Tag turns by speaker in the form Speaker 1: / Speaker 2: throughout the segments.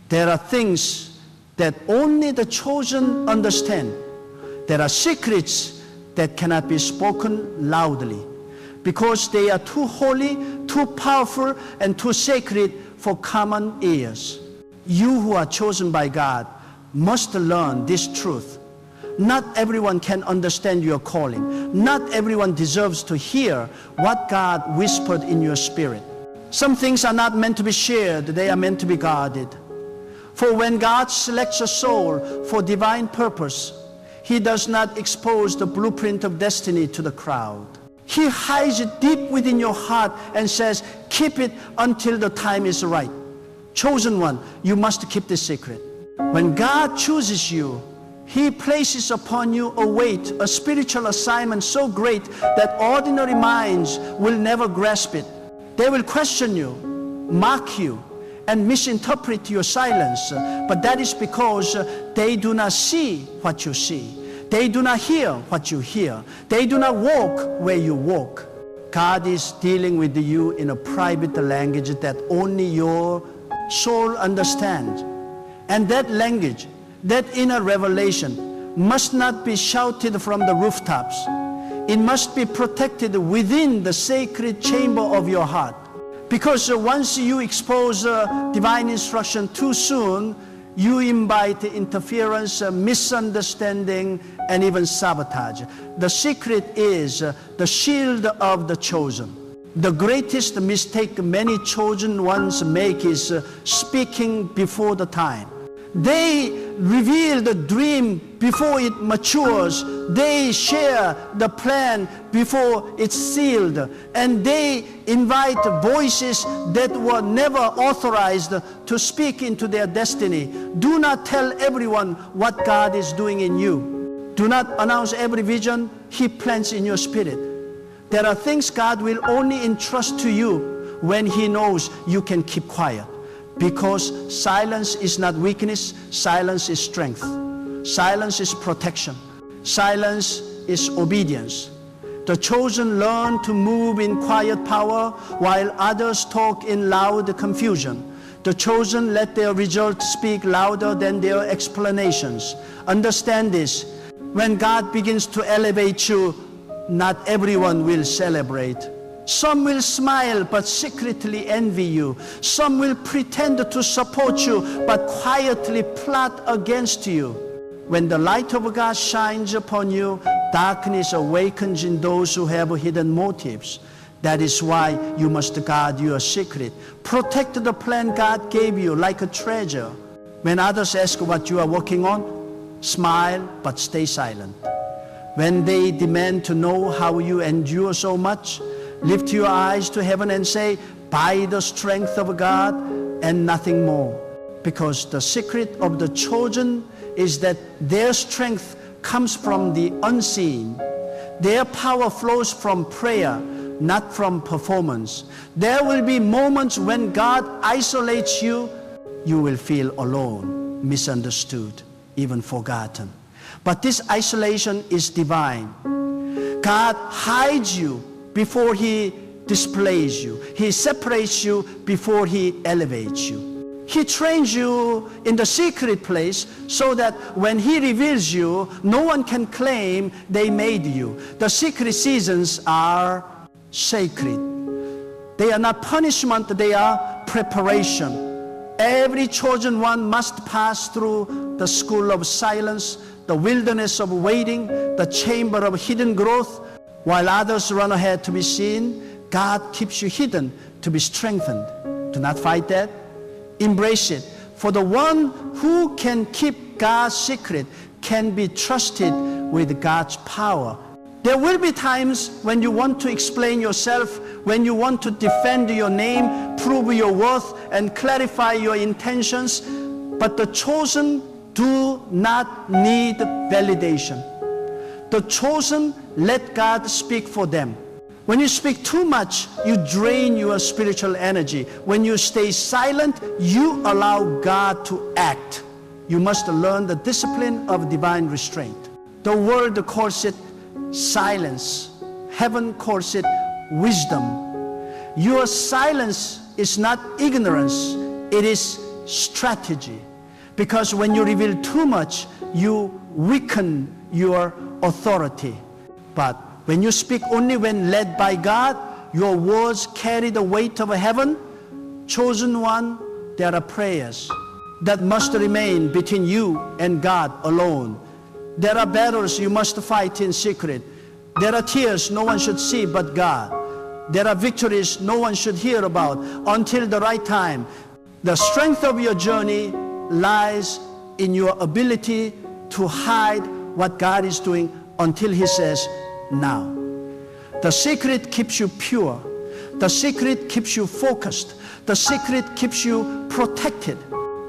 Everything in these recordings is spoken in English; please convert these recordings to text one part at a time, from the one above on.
Speaker 1: There are things that only the chosen understand. There are secrets that cannot be spoken loudly because they are too holy, too powerful, and too sacred for common ears. You who are chosen by God must learn this truth. Not everyone can understand your calling. Not everyone deserves to hear what God whispered in your spirit. Some things are not meant to be shared, they are meant to be guarded. For when God selects a soul for divine purpose, He does not expose the blueprint of destiny to the crowd. He hides it deep within your heart and says, keep it until the time is right. Chosen one, you must keep this secret. When God chooses you, He places upon you a weight, a spiritual assignment so great that ordinary minds will never grasp it. They will question you, mock you, and misinterpret your silence. But that is because they do not see what you see. They do not hear what you hear. They do not walk where you walk. God is dealing with you in a private language that only your soul understands. And that language, that inner revelation, must not be shouted from the rooftops. It must be protected within the sacred chamber of your heart. Because once you expose divine instruction too soon, you invite interference, misunderstanding, and even sabotage. The secret is the shield of the chosen. The greatest mistake many chosen ones make is speaking before the time. They reveal the dream before it matures. They share the plan before it's sealed. And they invite voices that were never authorized to speak into their destiny. Do not tell everyone what God is doing in you. Do not announce every vision He plants in your spirit. There are things God will only entrust to you when He knows you can keep quiet. Because silence is not weakness, silence is strength. Silence is protection. Silence is obedience. The chosen learn to move in quiet power while others talk in loud confusion. The chosen let their results speak louder than their explanations. Understand this. When God begins to elevate you, not everyone will celebrate. Some will smile but secretly envy you. Some will pretend to support you but quietly plot against you. When the light of God shines upon you, darkness awakens in those who have hidden motives. That is why you must guard your secret. Protect the plan God gave you like a treasure. When others ask what you are working on, smile but stay silent. When they demand to know how you endure so much, lift your eyes to heaven and say, by the strength of God and nothing more. Because the secret of the chosen is that their strength comes from the unseen. Their power flows from prayer, not from performance. There will be moments when God isolates you. You will feel alone, misunderstood, even forgotten. But this isolation is divine. God hides you before He displays you. He separates you before He elevates you. He trains you in the secret place so that when He reveals you, no one can claim they made you. The secret seasons are sacred. They are not punishment, they are preparation. Every chosen one must pass through the school of silence, the wilderness of waiting, the chamber of hidden growth. While others run ahead to be seen, God keeps you hidden to be strengthened. Do not fight that. Embrace it. For the one who can keep God's secret can be trusted with God's power. There will be times when you want to explain yourself, when you want to defend your name, prove your worth, and clarify your intentions. But the chosen do not need validation. The chosen let God speak for them. When you speak too much, you drain your spiritual energy. When you stay silent, you allow God to act. You must learn the discipline of divine restraint. The world calls it silence. Heaven calls it wisdom. Your silence is not ignorance, it is strategy. Because when you reveal too much, you weaken your authority. But when you speak only when led by God, your words carry the weight of heaven. Chosen one, there are prayers that must remain between you and God alone. There are battles you must fight in secret. There are tears no one should see but God. There are victories no one should hear about until the right time. The strength of your journey lies in your ability to hide what God is doing until He says, now. The secret keeps you pure. The secret keeps you focused. The secret keeps you protected.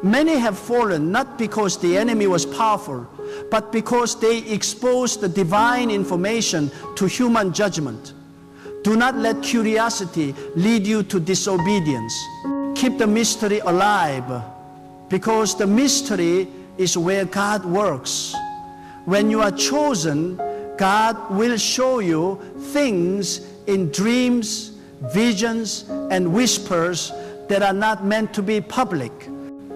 Speaker 1: Many have fallen not because the enemy was powerful, but because they exposed the divine information to human judgment. Do not let curiosity lead you to disobedience. Keep the mystery alive, because the mystery is where God works. When you are chosen, God will show you things in dreams, visions, and whispers that are not meant to be public.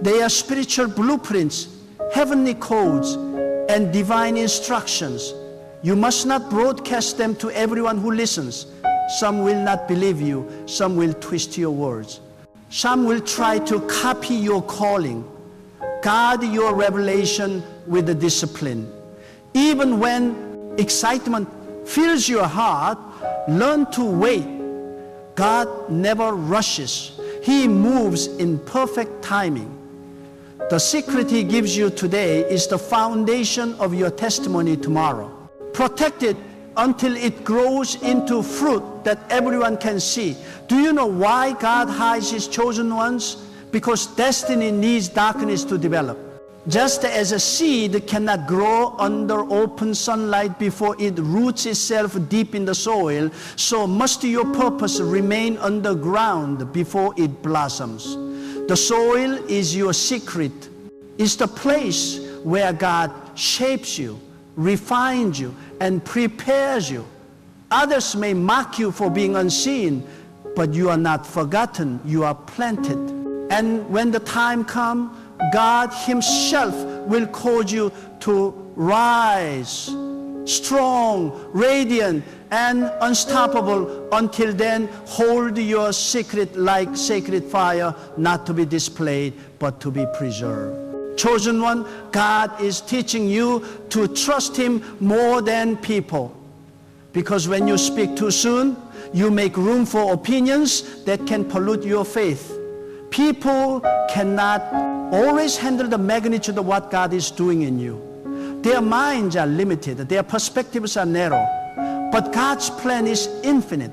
Speaker 1: They are spiritual blueprints, heavenly codes, and divine instructions. You must not broadcast them to everyone who listens. Some will not believe you. Some will twist your words. Some will try to copy your calling. Guard your revelation with the discipline. Even when excitement fills your heart, learn to wait. God never rushes. He moves in perfect timing. The secret He gives you today is the foundation of your testimony tomorrow. Protect it until it grows into fruit that everyone can see. Do you know why God hides His chosen ones? Because destiny needs darkness to develop. Just as a seed cannot grow under open sunlight before it roots itself deep in the soil, so must your purpose remain underground before it blossoms. The soil is your secret. It's the place where God shapes you, refines you, and prepares you. Others may mock you for being unseen, but you are not forgotten. You are planted. And when the time comes, God Himself will cause you to rise, strong, radiant, and unstoppable. Until then, hold your secret like sacred fire, not to be displayed, but to be preserved. Chosen one, God is teaching you to trust Him more than people. Because when you speak too soon, you make room for opinions that can pollute your faith. People cannot always handle the magnitude of what God is doing in you. Their minds are limited. Their perspectives are narrow. But God's plan is infinite.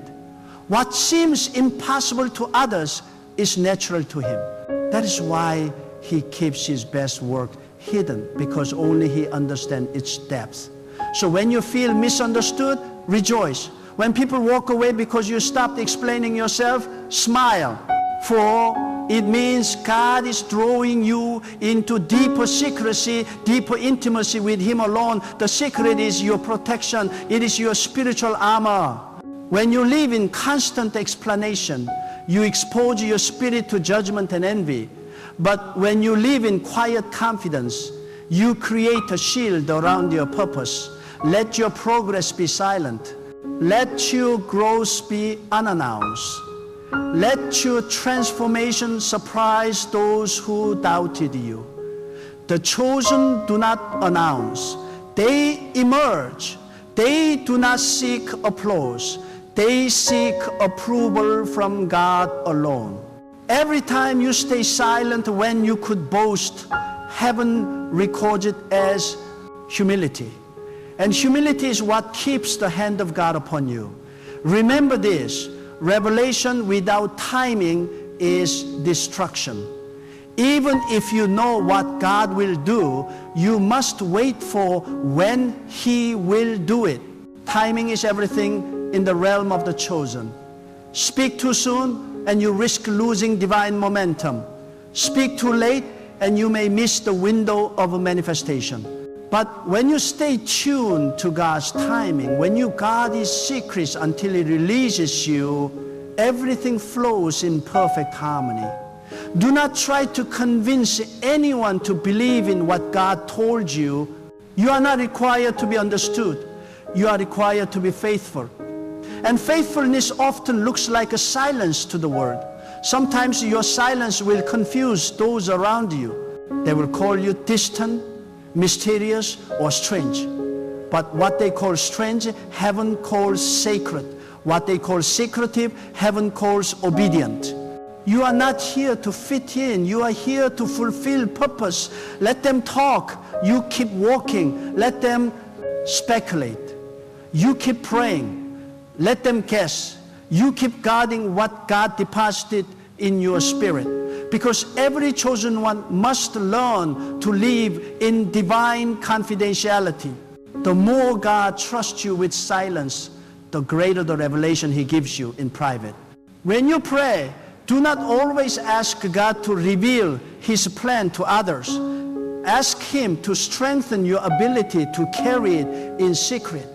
Speaker 1: What seems impossible to others is natural to Him. That is why He keeps His best work hidden, because only He understands its depth. So when you feel misunderstood, rejoice. When people walk away because you stopped explaining yourself, smile. For it means God is drawing you into deeper secrecy, deeper intimacy with Him alone. The secret is your protection. It is your spiritual armor. When you live in constant explanation, you expose your spirit to judgment and envy. But when you live in quiet confidence, you create a shield around your purpose. Let your progress be silent. Let your growth be unannounced. Let your transformation surprise those who doubted you. The chosen do not announce. They emerge. They do not seek applause. They seek approval from God alone. Every time you stay silent when you could boast, heaven records it as humility. And humility is what keeps the hand of God upon you. Remember this. Revelation without timing is destruction. Even if you know what God will do, you must wait for when He will do it. Timing is everything in the realm of the chosen. Speak too soon and you risk losing divine momentum. Speak too late and you may miss the window of a manifestation. But when you stay tuned to God's timing, when you guard His secrets until He releases you, everything flows in perfect harmony. Do not try to convince anyone to believe in what God told you. You are not required to be understood. You are required to be faithful. And faithfulness often looks like a silence to the world. Sometimes your silence will confuse those around you. They will call you distant, mysterious, or strange. But what they call strange, heaven calls sacred. What they call secretive, heaven calls obedient. You are not here to fit in. You are here to fulfill purpose. Let them talk. You keep walking. Let them speculate. You keep praying. Let them guess. You keep guarding what God deposited in your spirit. Because every chosen one must learn to live in divine confidentiality. The more God trusts you with silence, the greater the revelation He gives you in private. When you pray, do not always ask God to reveal His plan to others. Ask Him to strengthen your ability to carry it in secret.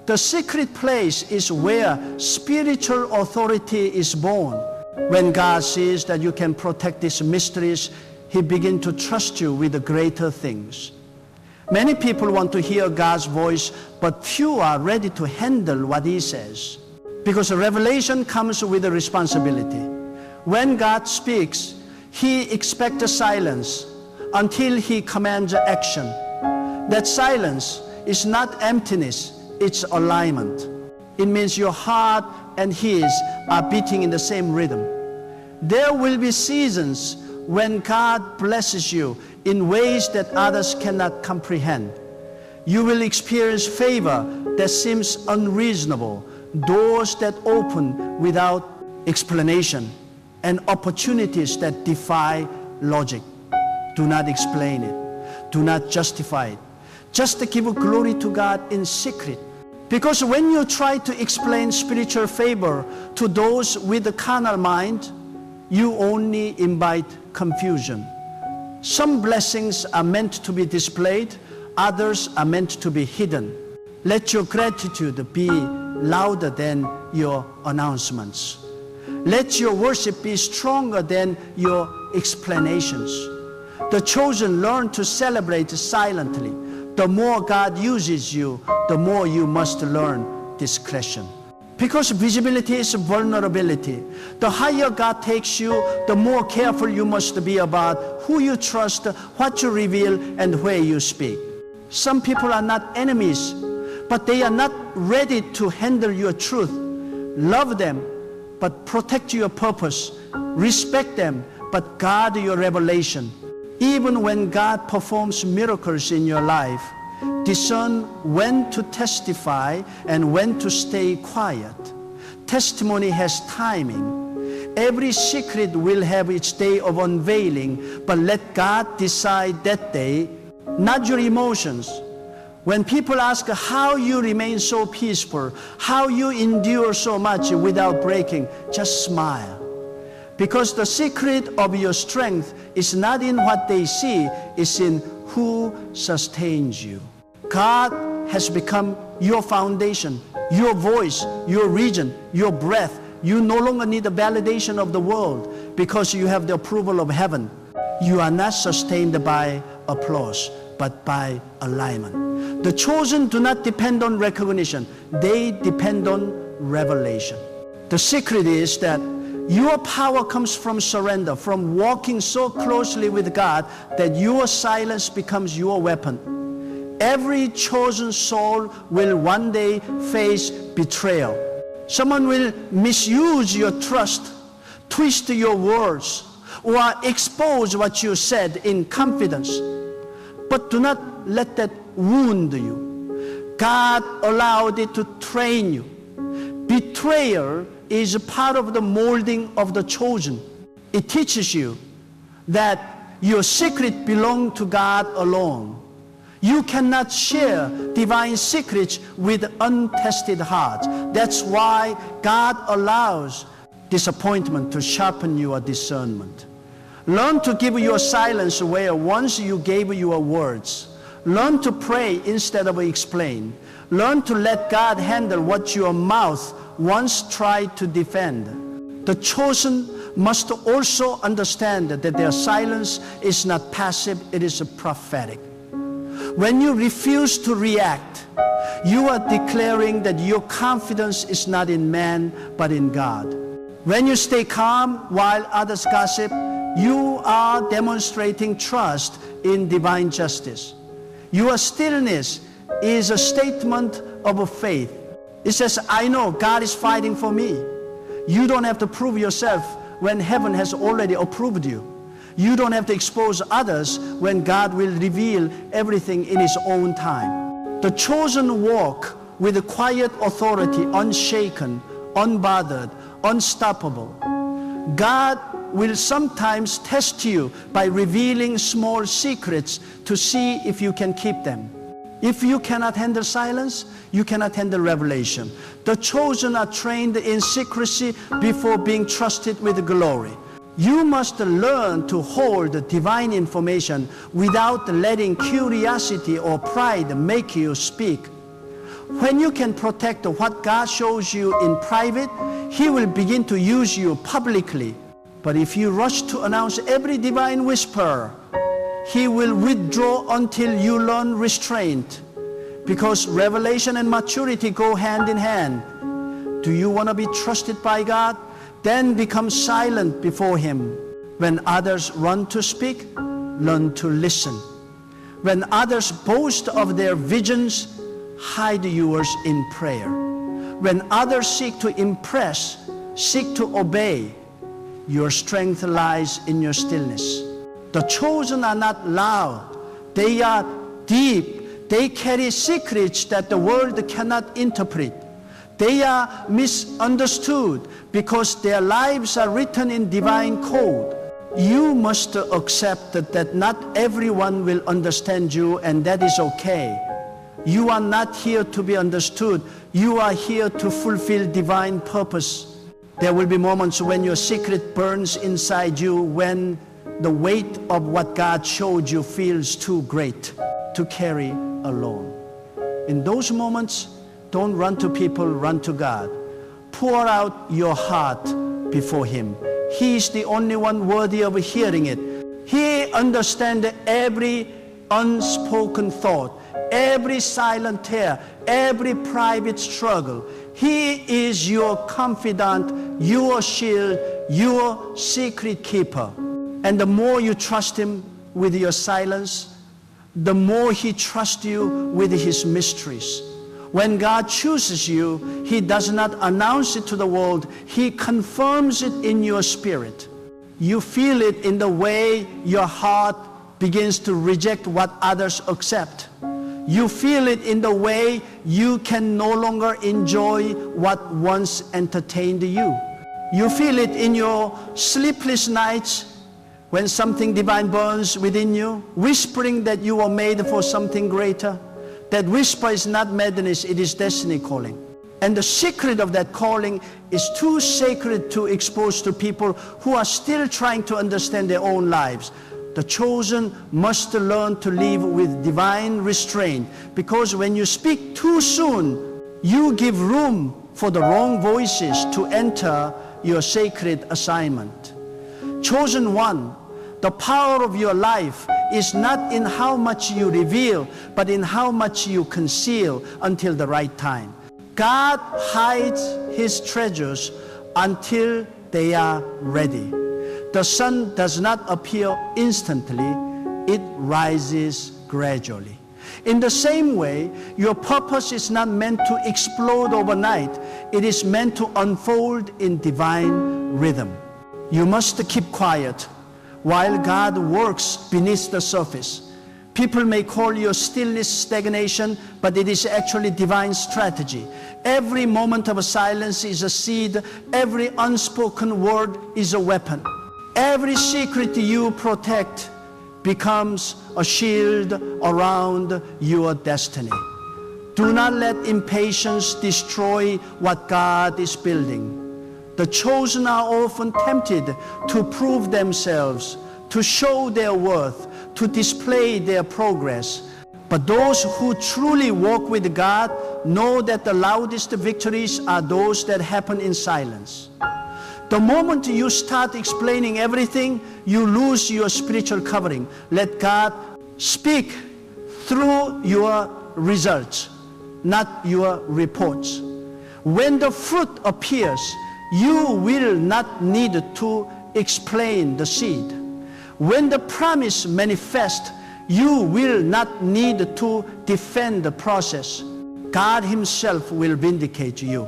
Speaker 1: The secret place is where spiritual authority is born. When God sees that you can protect these mysteries, He begins to trust you with the greater things. Many people want to hear God's voice, but few are ready to handle what He says. Because revelation comes with a responsibility. When God speaks, He expects a silence until He commands action. That silence is not emptiness, it's alignment. It means your heart and His are beating in the same rhythm. There will be seasons when God blesses you in ways that others cannot comprehend. You will experience favor that seems unreasonable, doors that open without explanation, and opportunities that defy logic. Do not explain it. Do not justify it. Just give glory to God in secret. Because when you try to explain spiritual favor to those with a carnal mind, you only invite confusion. Some blessings are meant to be displayed, others are meant to be hidden. Let your gratitude be louder than your announcements. Let your worship be stronger than your explanations. The chosen learn to celebrate silently. The more God uses you, the more you must learn discretion. Because visibility is vulnerability. The higher God takes you, the more careful you must be about who you trust, what you reveal, and where you speak. Some people are not enemies, but they are not ready to handle your truth. Love them, but protect your purpose. Respect them, but guard your revelation. Even when God performs miracles in your life, discern when to testify and when to stay quiet. Testimony has timing. Every secret will have its day of unveiling, but let God decide that day, not your emotions. When people ask how you remain so peaceful, how you endure so much without breaking, just smile. Because the secret of your strength is not in what they see, it's in who sustains you. God has become your foundation, your voice, your region, your breath. You no longer need the validation of the world because you have the approval of heaven. You are not sustained by applause, but by alignment. The chosen do not depend on recognition. They depend on revelation. The secret is that your power comes from surrender, from walking so closely with God that your silence becomes your weapon. Every chosen soul will one day face betrayal. Someone will misuse your trust, twist your words, or expose what you said in confidence. But do not let that wound you. God allowed it to train you. Betrayal is a part of the molding of the chosen. It teaches you that your secret belongs to God alone. You cannot share divine secrets with untested hearts. That's why God allows disappointment to sharpen your discernment. Learn to give your silence where once you gave your words. Learn to pray instead of explain. Learn to let God handle what your mouth once tried to defend. The chosen must also understand that their silence is not passive, it is prophetic. When you refuse to react, you are declaring that your confidence is not in man, but in God. When you stay calm while others gossip, you are demonstrating trust in divine justice. Your stillness is a statement of faith. It says, I know God is fighting for me. You don't have to prove yourself when heaven has already approved you. You don't have to expose others when God will reveal everything in His own time. The chosen walk with quiet authority, unshaken, unbothered, unstoppable. God will sometimes test you by revealing small secrets to see if you can keep them. If you cannot handle silence, you cannot handle revelation. The chosen are trained in secrecy before being trusted with glory. You must learn to hold divine information without letting curiosity or pride make you speak. When you can protect what God shows you in private, He will begin to use you publicly. But if you rush to announce every divine whisper, He will withdraw until you learn restraint. Because revelation and maturity go hand in hand. Do you want to be trusted by God? Then become silent before Him. When others run to speak, learn to listen. When others boast of their visions, hide yours in prayer. When others seek to impress, seek to obey, your strength lies in your stillness. The chosen are not loud. They are deep. They carry secrets that the world cannot interpret. They are misunderstood because their lives are written in divine code. You must accept that not everyone will understand you, and that is okay. You are not here to be understood. You are here to fulfill divine purpose. There will be moments when your secret burns inside you, when the weight of what God showed you feels too great to carry alone. In those moments, don't run to people, run to God. Pour out your heart before Him. He is the only one worthy of hearing it. He understands every unspoken thought, every silent tear, every private struggle. He is your confidant, your shield, your secret keeper. And the more you trust Him with your silence, the more He trusts you with His mysteries. When God chooses you, He does not announce it to the world. He confirms it in your spirit. You feel it in the way your heart begins to reject what others accept. You feel it in the way you can no longer enjoy what once entertained you. You feel it in your sleepless nights when something divine burns within you, whispering that you were made for something greater. That whisper is not madness, it is destiny calling. And the secret of that calling is too sacred to expose to people who are still trying to understand their own lives. The chosen must learn to live with divine restraint, because when you speak too soon, you give room for the wrong voices to enter your sacred assignment. Chosen one, the power of your life is not in how much you reveal, but in how much you conceal until the right time. God hides His treasures until they are ready. The sun does not appear instantly, it rises gradually. In the same way, your purpose is not meant to explode overnight. It is meant to unfold in divine rhythm. You must keep quiet while God works beneath the surface. People may call your stillness stagnation, but it is actually divine strategy. Every moment of silence is a seed. Every unspoken word is a weapon. Every secret you protect becomes a shield around your destiny. Do not let impatience destroy what God is building. The chosen are often tempted to prove themselves, to show their worth, to display their progress. But those who truly walk with God know that the loudest victories are those that happen in silence. The moment you start explaining everything, you lose your spiritual covering. Let God speak through your results, not your reports. When the fruit appears, you will not need to explain the seed. When the promise manifests, you will not need to defend the process. God Himself will vindicate you.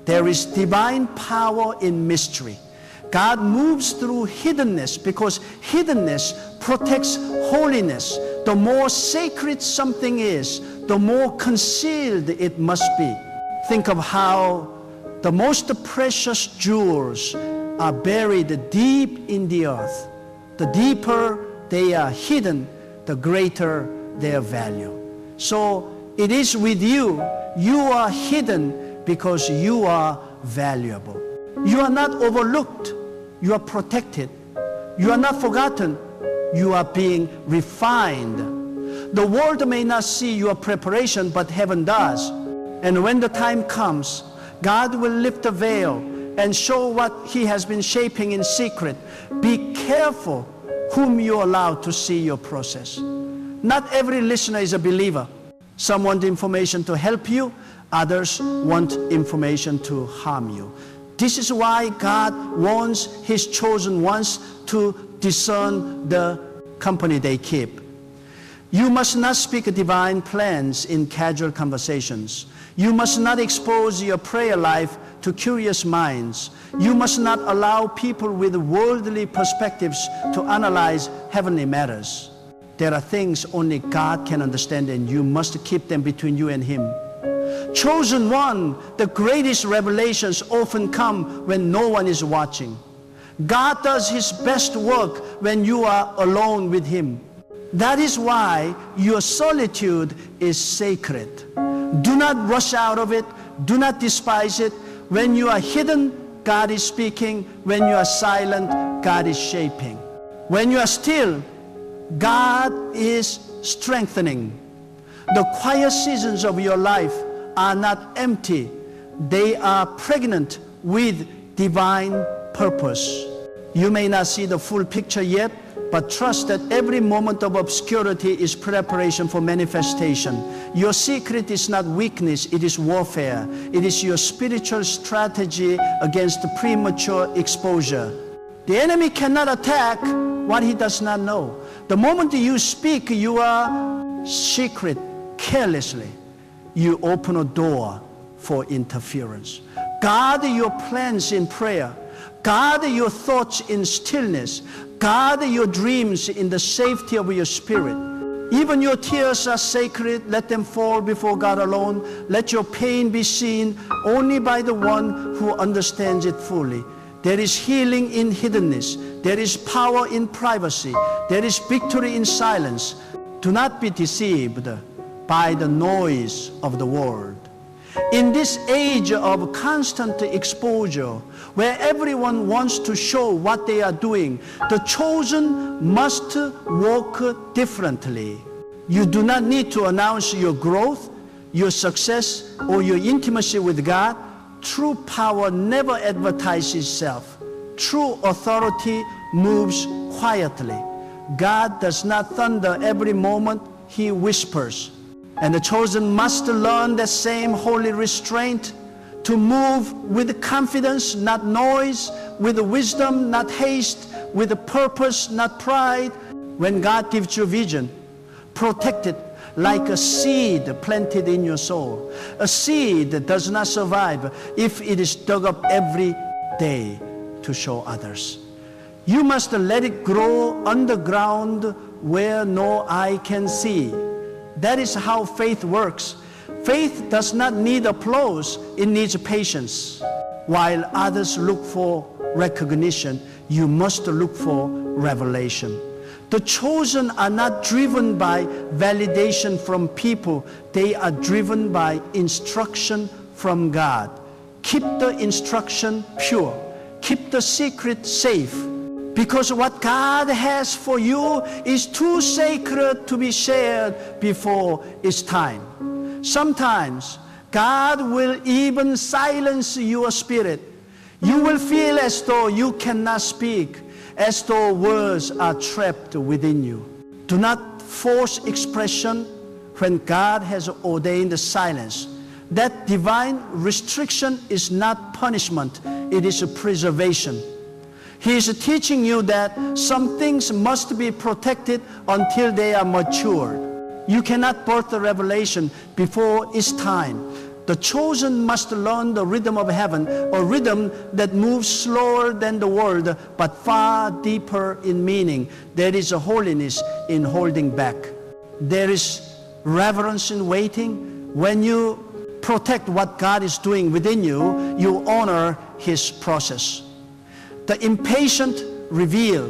Speaker 1: There is divine power in mystery. God moves through hiddenness because hiddenness protects holiness. The more sacred something is, the more concealed it must be. Think of how the most precious jewels are buried deep in the earth. The deeper they are hidden, the greater their value. So it is with you. You are hidden because you are valuable. You are not overlooked. You are protected. You are not forgotten. You are being refined. The world may not see your preparation, but heaven does. And when the time comes, God will lift the veil and show what He has been shaping in secret. Be careful whom you allow to see your process. Not every listener is a believer. Some want information to help you, others want information to harm you. This is why God wants His chosen ones to discern the company they keep. You must not speak divine plans in casual conversations. You must not expose your prayer life to curious minds. You must not allow people with worldly perspectives to analyze heavenly matters. There are things only God can understand, and you must keep them between you and Him. Chosen one, the greatest revelations often come when no one is watching. God does His best work when you are alone with Him. That is why your solitude is sacred. Do not rush out of it. Do not despise it. When you are hidden, God is speaking. When you are silent, God is shaping. When you are still, God is strengthening. The quiet seasons of your life are not empty. They are pregnant with divine purpose. You may not see the full picture yet, but trust that every moment of obscurity is preparation for manifestation. Your secret is not weakness, it is warfare. It is your spiritual strategy against premature exposure. The enemy cannot attack what he does not know. The moment you speak your secret carelessly, you open a door for interference. Guard your plans in prayer. Guard your thoughts in stillness. Guard your dreams in the safety of your spirit. Even your tears are sacred. Let them fall before God alone. Let your pain be seen only by the one who understands it fully. There is healing in hiddenness. There is power in privacy. There is victory in silence. Do not be deceived by the noise of the world. In this age of constant exposure, where everyone wants to show what they are doing, the chosen must walk differently. You do not need to announce your growth, your success, or your intimacy with God. True power never advertises itself. True authority moves quietly. God does not thunder every moment, He whispers. And the chosen must learn the same holy restraint to move with confidence, not noise, with wisdom, not haste, with purpose, not pride. When God gives you vision, protect it like a seed planted in your soul. A seed does not survive if it is dug up every day to show others. You must let it grow underground where no eye can see. That is how faith works. Faith does not need applause, it needs patience. While others look for recognition, you must look for revelation. The chosen are not driven by validation from people, they are driven by instruction from God. Keep the instruction pure. Keep the secret safe. Because what God has for you is too sacred to be shared before it's time. Sometimes God will even silence your spirit. You will feel as though you cannot speak, as though words are trapped within you. Do not force expression when God has ordained silence. That divine restriction is not punishment, it is a preservation. He is teaching you that some things must be protected until they are matured. You cannot birth the revelation before its time. The chosen must learn the rhythm of heaven, a rhythm that moves slower than the world, but far deeper in meaning. There is a holiness in holding back. There is reverence in waiting. When you protect what God is doing within you, you honor His process. The impatient reveal,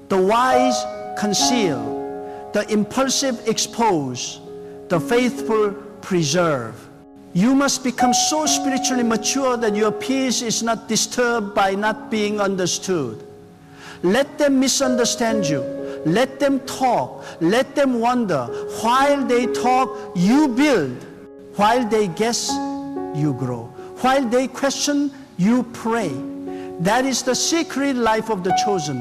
Speaker 1: the wise conceal, the impulsive expose, the faithful preserve. You must become so spiritually mature that your peace is not disturbed by not being understood. Let them misunderstand you. Let them talk. Let them wonder. While they talk, you build. While they guess, you grow. While they question, you pray. That is the secret life of the chosen.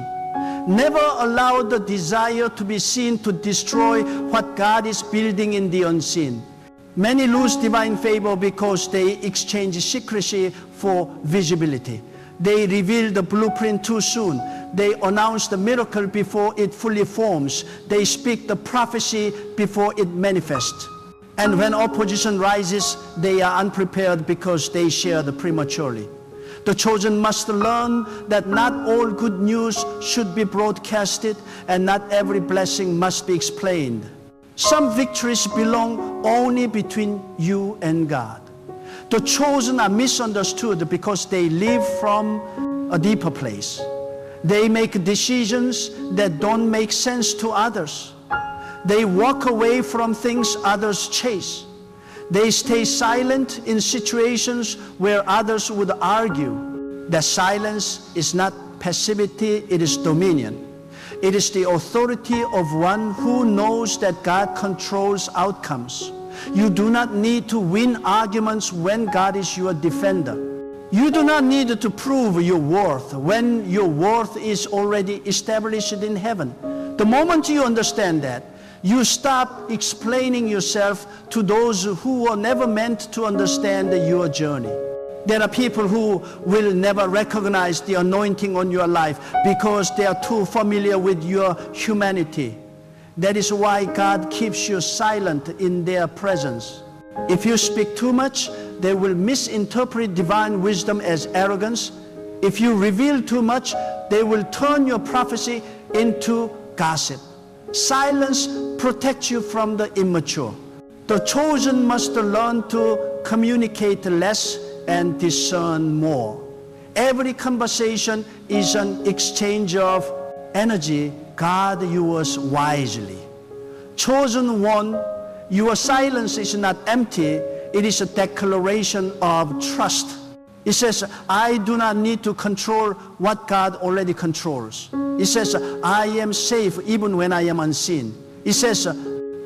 Speaker 1: Never allow the desire to be seen to destroy what God is building in the unseen. Many lose divine favor because they exchange secrecy for visibility. They reveal the blueprint too soon. They announce the miracle before it fully forms. They speak the prophecy before it manifests. And when opposition rises, they are unprepared because they share the prematurely. The chosen must learn that not all good news should be broadcasted, and not every blessing must be explained. Some victories belong only between you and God. The chosen are misunderstood because they live from a deeper place. They make decisions that don't make sense to others. They walk away from things others chase. They stay silent in situations where others would argue. That silence is not passivity, it is dominion. It is the authority of one who knows that God controls outcomes. You do not need to win arguments when God is your defender. You do not need to prove your worth when your worth is already established in heaven. The moment you understand that, you stop explaining yourself to those who were never meant to understand your journey. There are people who will never recognize the anointing on your life because they are too familiar with your humanity. That is why God keeps you silent in their presence. If you speak too much, they will misinterpret divine wisdom as arrogance. If you reveal too much, they will turn your prophecy into gossip. Silence protects you from the immature. The chosen must learn to communicate less and discern more. Every conversation is an exchange of energy. God yours wisely. Chosen one, your silence is not empty. It is a declaration of trust. It says, I do not need to control what God already controls. It says, I am safe even when I am unseen. It says,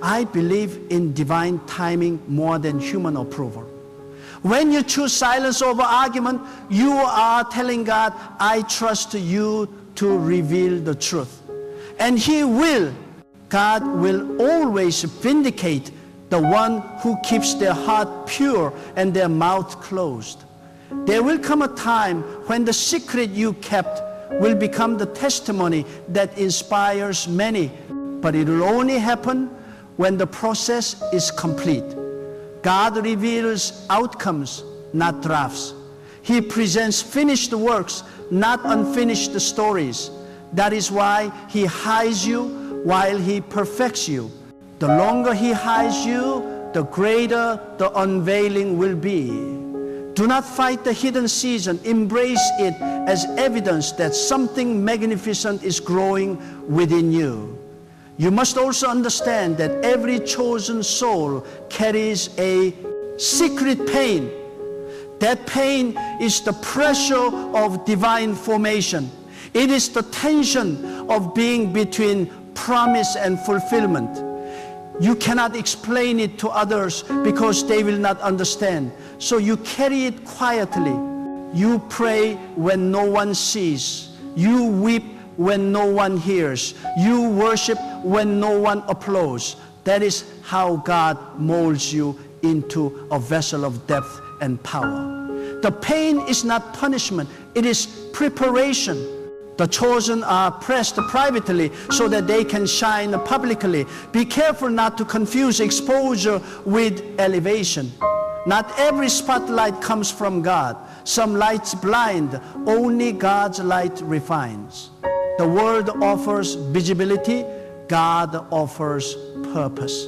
Speaker 1: I believe in divine timing more than human approval. When you choose silence over argument, you are telling God, I trust you to reveal the truth. And He will. God will always vindicate the one who keeps their heart pure and their mouth closed. There will come a time when the secret you kept will become the testimony that inspires many, but it will only happen when the process is complete. God reveals outcomes, not drafts. He presents finished works, not unfinished stories. That is why He hides you while He perfects you. The longer He hides you, the greater the unveiling will be. Do not fight the hidden season. Embrace it as evidence that something magnificent is growing within you. You must also understand that every chosen soul carries a secret pain. That pain is the pressure of divine formation. It is the tension of being between promise and fulfillment. You cannot explain it to others because they will not understand. So you carry it quietly. You pray when no one sees. You weep when no one hears. You worship when no one applauds. That is how God molds you into a vessel of depth and power. The pain is not punishment, it is preparation. The chosen are pressed privately so that they can shine publicly. Be careful not to confuse exposure with elevation. Not every spotlight comes from God. Some lights blind, only God's light refines. The world offers visibility, God offers purpose.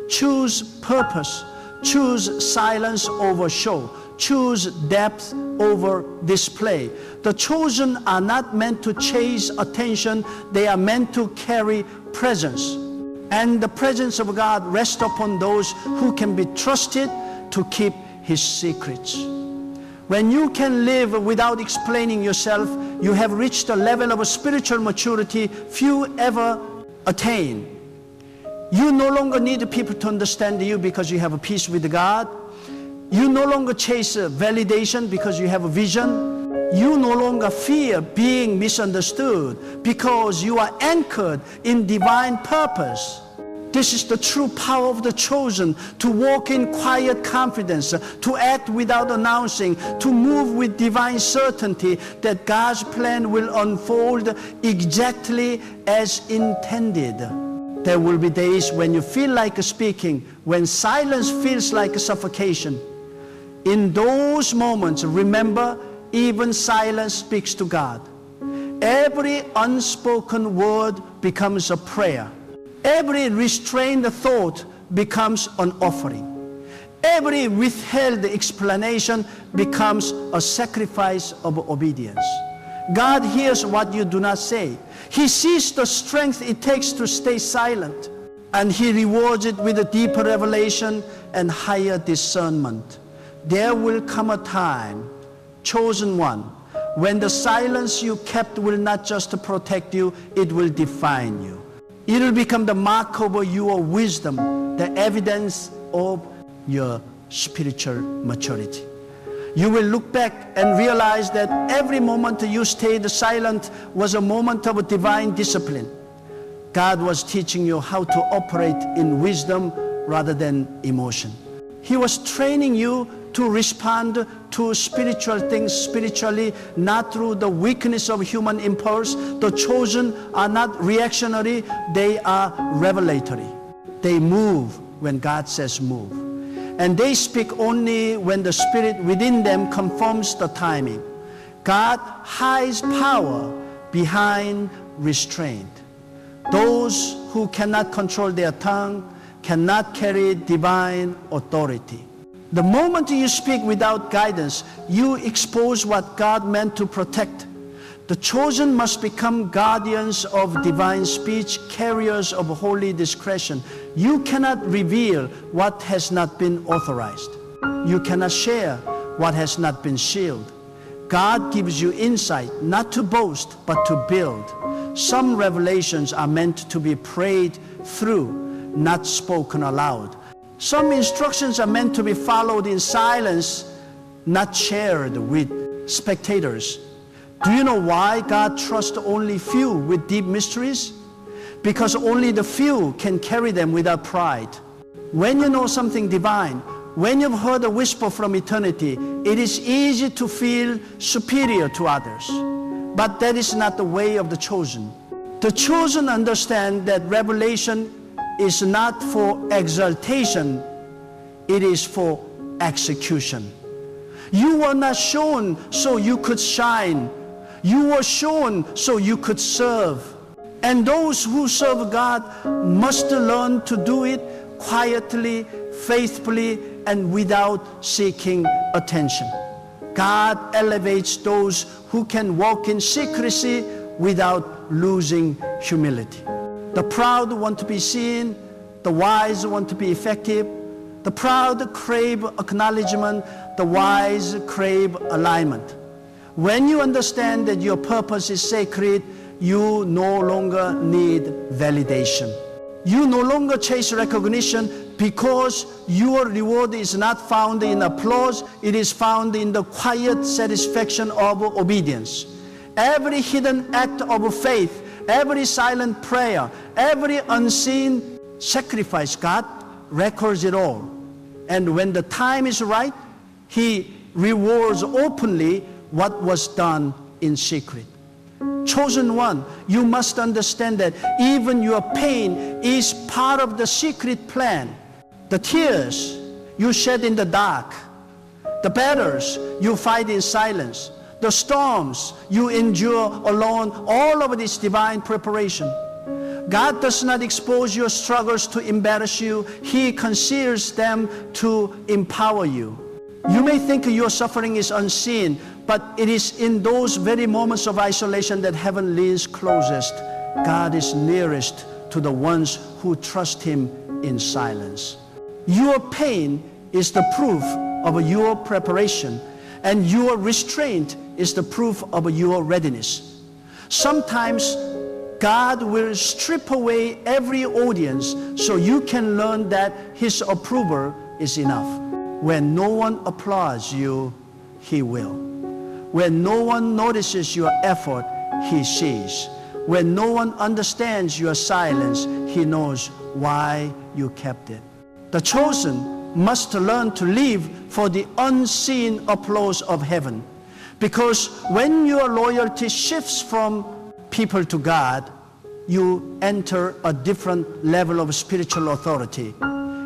Speaker 1: Choose purpose. Choose silence over show. Choose depth over display. The chosen are not meant to chase attention, they are meant to carry presence. And the presence of God rests upon those who can be trusted to keep His secrets. When you can live without explaining yourself, you have reached a level of spiritual maturity few ever attain. You no longer need people to understand you because you have a peace with God. You no longer chase validation because you have a vision. You no longer fear being misunderstood because you are anchored in divine purpose. This is the true power of the chosen, to walk in quiet confidence, to act without announcing, to move with divine certainty that God's plan will unfold exactly as intended. There will be days when you feel like speaking, when silence feels like suffocation. In those moments, remember, even silence speaks to God. Every unspoken word becomes a prayer. Every restrained thought becomes an offering. Every withheld explanation becomes a sacrifice of obedience. God hears what you do not say. He sees the strength it takes to stay silent, and He rewards it with a deeper revelation and higher discernment. There will come a time, chosen one, when the silence you kept will not just protect you, it will define you. It will become the mark of your wisdom, the evidence of your spiritual maturity. You will look back and realize that every moment you stayed silent was a moment of divine discipline. God was teaching you how to operate in wisdom rather than emotion. He was training you to respond to spiritual things spiritually, not through the weakness of human impulse. The chosen are not reactionary, they are revelatory. They move when God says move. And they speak only when the Spirit within them confirms the timing. God hides power behind restraint. Those who cannot control their tongue cannot carry divine authority. The moment you speak without guidance, you expose what God meant to protect. The chosen must become guardians of divine speech, carriers of holy discretion. You cannot reveal what has not been authorized. You cannot share what has not been sealed. God gives you insight, not to boast, but to build. Some revelations are meant to be prayed through, not spoken aloud. Some instructions are meant to be followed in silence, not shared with spectators. Do you know why God trusts only few with deep mysteries? Because only the few can carry them without pride. When you know something divine, when you've heard a whisper from eternity, it is easy to feel superior to others. But that is not the way of the chosen. The chosen understand that revelation is not for exaltation, it is for execution. You were not shown so you could shine. You were shown so you could serve. And those who serve God must learn to do it quietly, faithfully, and without seeking attention. God elevates those who can walk in secrecy without losing humility. The proud want to be seen, the wise want to be effective. The proud crave acknowledgement, the wise crave alignment. When you understand that your purpose is sacred, you no longer need validation. You no longer chase recognition because your reward is not found in applause. It is found in the quiet satisfaction of obedience. Every hidden act of faith, every silent prayer, every unseen sacrifice, God records it all. And when the time is right, He rewards openly what was done in secret. Chosen one, you must understand that even your pain is part of the secret plan. The tears you shed in the dark, the battles you fight in silence, the storms you endure alone, all of this divine preparation. God does not expose your struggles to embarrass you. He conceals them to empower you. You may think your suffering is unseen, but it is in those very moments of isolation that heaven leans closest. God is nearest to the ones who trust Him in silence. Your pain is the proof of your preparation, and your restraint is the proof of your readiness. Sometimes God will strip away every audience so you can learn that His approval is enough. When no one applauds you, He will. When no one notices your effort, He sees. When no one understands your silence, He knows why you kept it. The chosen must learn to live for the unseen applause of heaven. Because when your loyalty shifts from people to God, you enter a different level of spiritual authority.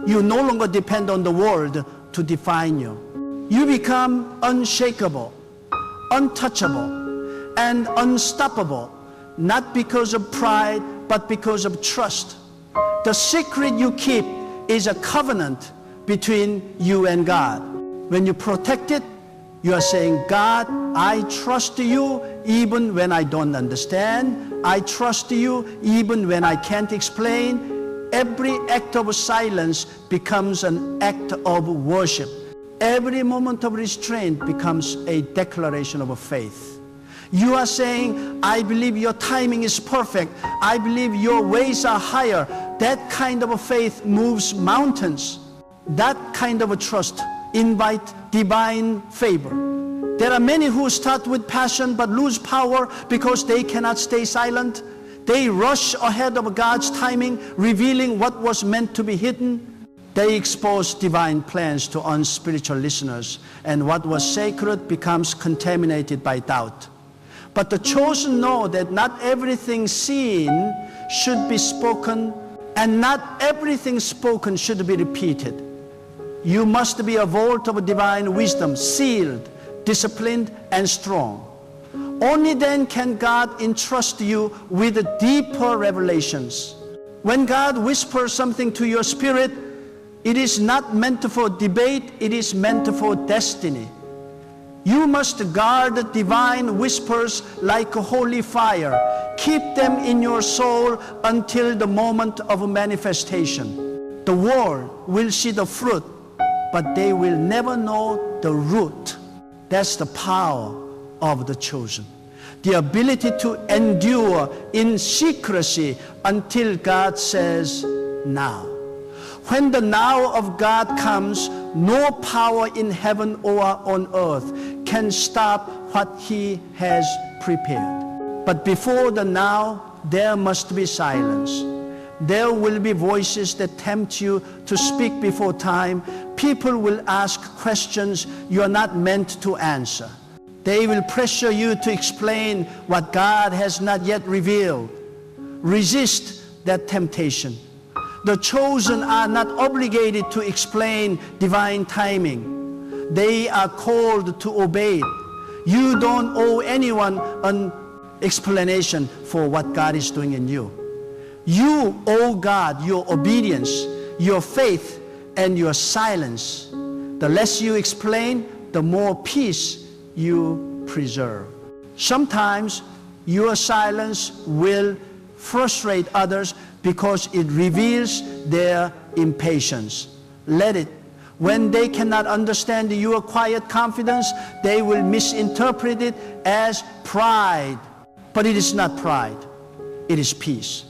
Speaker 1: You no longer depend on the world to define you. You become unshakable, untouchable, and unstoppable, not because of pride, but because of trust. The secret you keep is a covenant between you and God. When you protect it, you are saying, God, I trust you even when I don't understand. I trust you even when I can't explain. Every act of silence becomes an act of worship. Every moment of restraint becomes a declaration of faith. You are saying, I believe your timing is perfect. I believe your ways are higher. That kind of faith moves mountains. That kind of trust invites divine favor. There are many who start with passion but lose power because they cannot stay silent. They rush ahead of God's timing, revealing what was meant to be hidden. They expose divine plans to unspiritual listeners, and what was sacred becomes contaminated by doubt. But the chosen know that not everything seen should be spoken, and not everything spoken should be repeated. You must be a vault of divine wisdom, sealed, disciplined, and strong. Only then can God entrust you with deeper revelations. When God whispers something to your spirit, it is not meant for debate, it is meant for destiny. You must guard divine whispers like a holy fire. Keep them in your soul until the moment of manifestation. The world will see the fruit, but they will never know the root. That's the power of the chosen. The ability to endure in secrecy until God says, now. When the now of God comes, no power in heaven or on earth can stop what He has prepared. But before the now, there must be silence. There will be voices that tempt you to speak before time. People will ask questions you are not meant to answer. They will pressure you to explain what God has not yet revealed. Resist that temptation. The chosen are not obligated to explain divine timing. They are called to obey it. You don't owe anyone an explanation for what God is doing in you. You owe God your obedience, your faith, and your silence. The less you explain, the more peace you preserve. Sometimes your silence will frustrate others because it reveals their impatience. Let it. When they cannot understand your quiet confidence, they will misinterpret it as pride. But it is not pride. It is peace.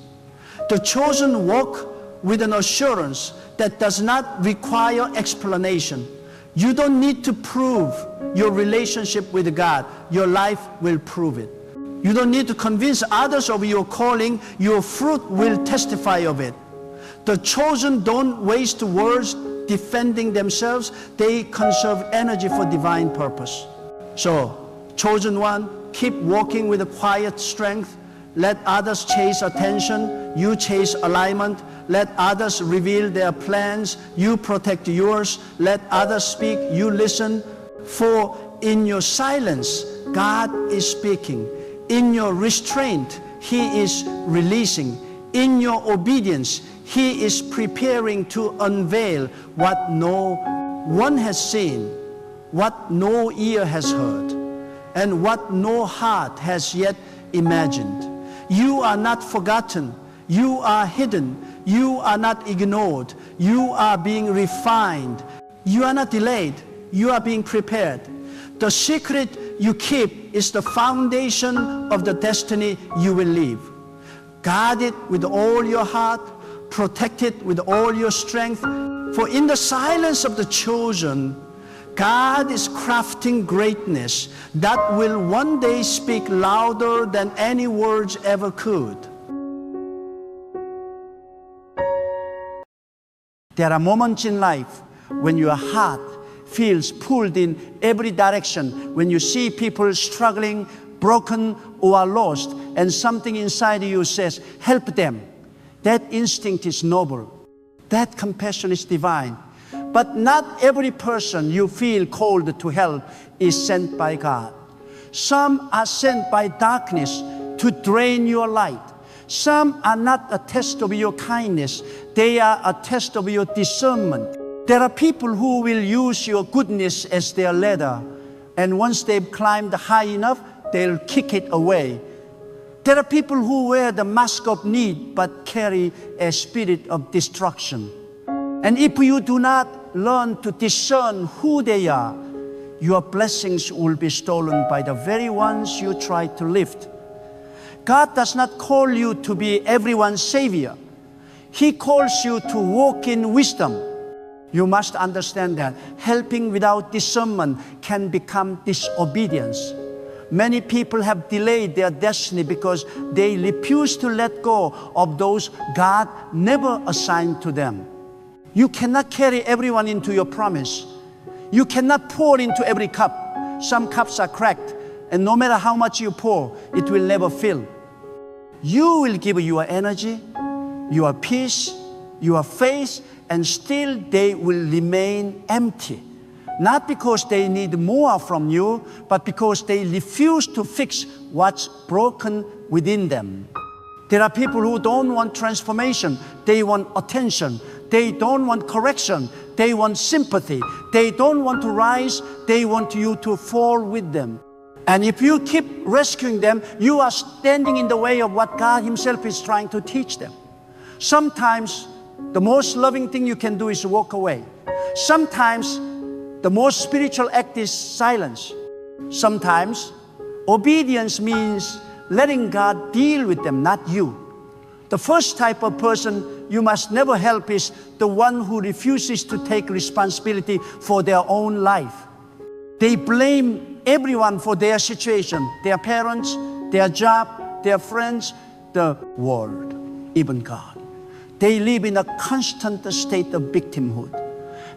Speaker 1: The chosen walk with an assurance that does not require explanation. You don't need to prove your relationship with God. Your life will prove it. You don't need to convince others of your calling. Your fruit will testify of it. The chosen don't waste words defending themselves. They conserve energy for divine purpose. So, chosen one, keep walking with a quiet strength. Let others chase attention. You chase alignment. Let others reveal their plans. You protect yours. Let others speak. You listen. For in your silence, God is speaking. In your restraint, He is releasing. In your obedience, He is preparing to unveil what no one has seen, what no ear has heard, and what no heart has yet imagined. You are not forgotten. You are hidden. You are not ignored. You are being refined. You are not delayed. You are being prepared. The secret you keep is the foundation of the destiny you will live. Guard it with all your heart. Protect it with all your strength. For in the silence of the chosen, God is crafting greatness that will one day speak louder than any words ever could. There are moments in life when your heart feels pulled in every direction, when you see people struggling, broken, or lost, and something inside you says, help them. That instinct is noble. That compassion is divine. But not every person you feel called to help is sent by God. Some are sent by darkness to drain your light. Some are not a test of your kindness. They are a test of your discernment. There are people who will use your goodness as their ladder, and once they've climbed high enough, they'll kick it away. There are people who wear the mask of need but carry a spirit of destruction. And if you do not learn to discern who they are, your blessings will be stolen by the very ones you try to lift. God does not call you to be everyone's savior. He calls you to walk in wisdom. You must understand that helping without discernment can become disobedience. Many people have delayed their destiny because they refuse to let go of those God never assigned to them. You cannot carry everyone into your promise. You cannot pour into every cup. Some cups are cracked, and no matter how much you pour, it will never fill. You will give your energy, your peace, your faith, and still they will remain empty. Not because they need more from you, but because they refuse to fix what's broken within them. There are people who don't want transformation. They want attention. They don't want correction. They want sympathy. They don't want to rise. They want you to fall with them. And if you keep rescuing them, you are standing in the way of what God Himself is trying to teach them. Sometimes the most loving thing you can do is walk away. Sometimes the most spiritual act is silence. Sometimes obedience means letting God deal with them, not you. The first type of person you must never help is the one who refuses to take responsibility for their own life. They blame everyone for their situation, their parents, their job, their friends, the world, even God. They live in a constant state of victimhood.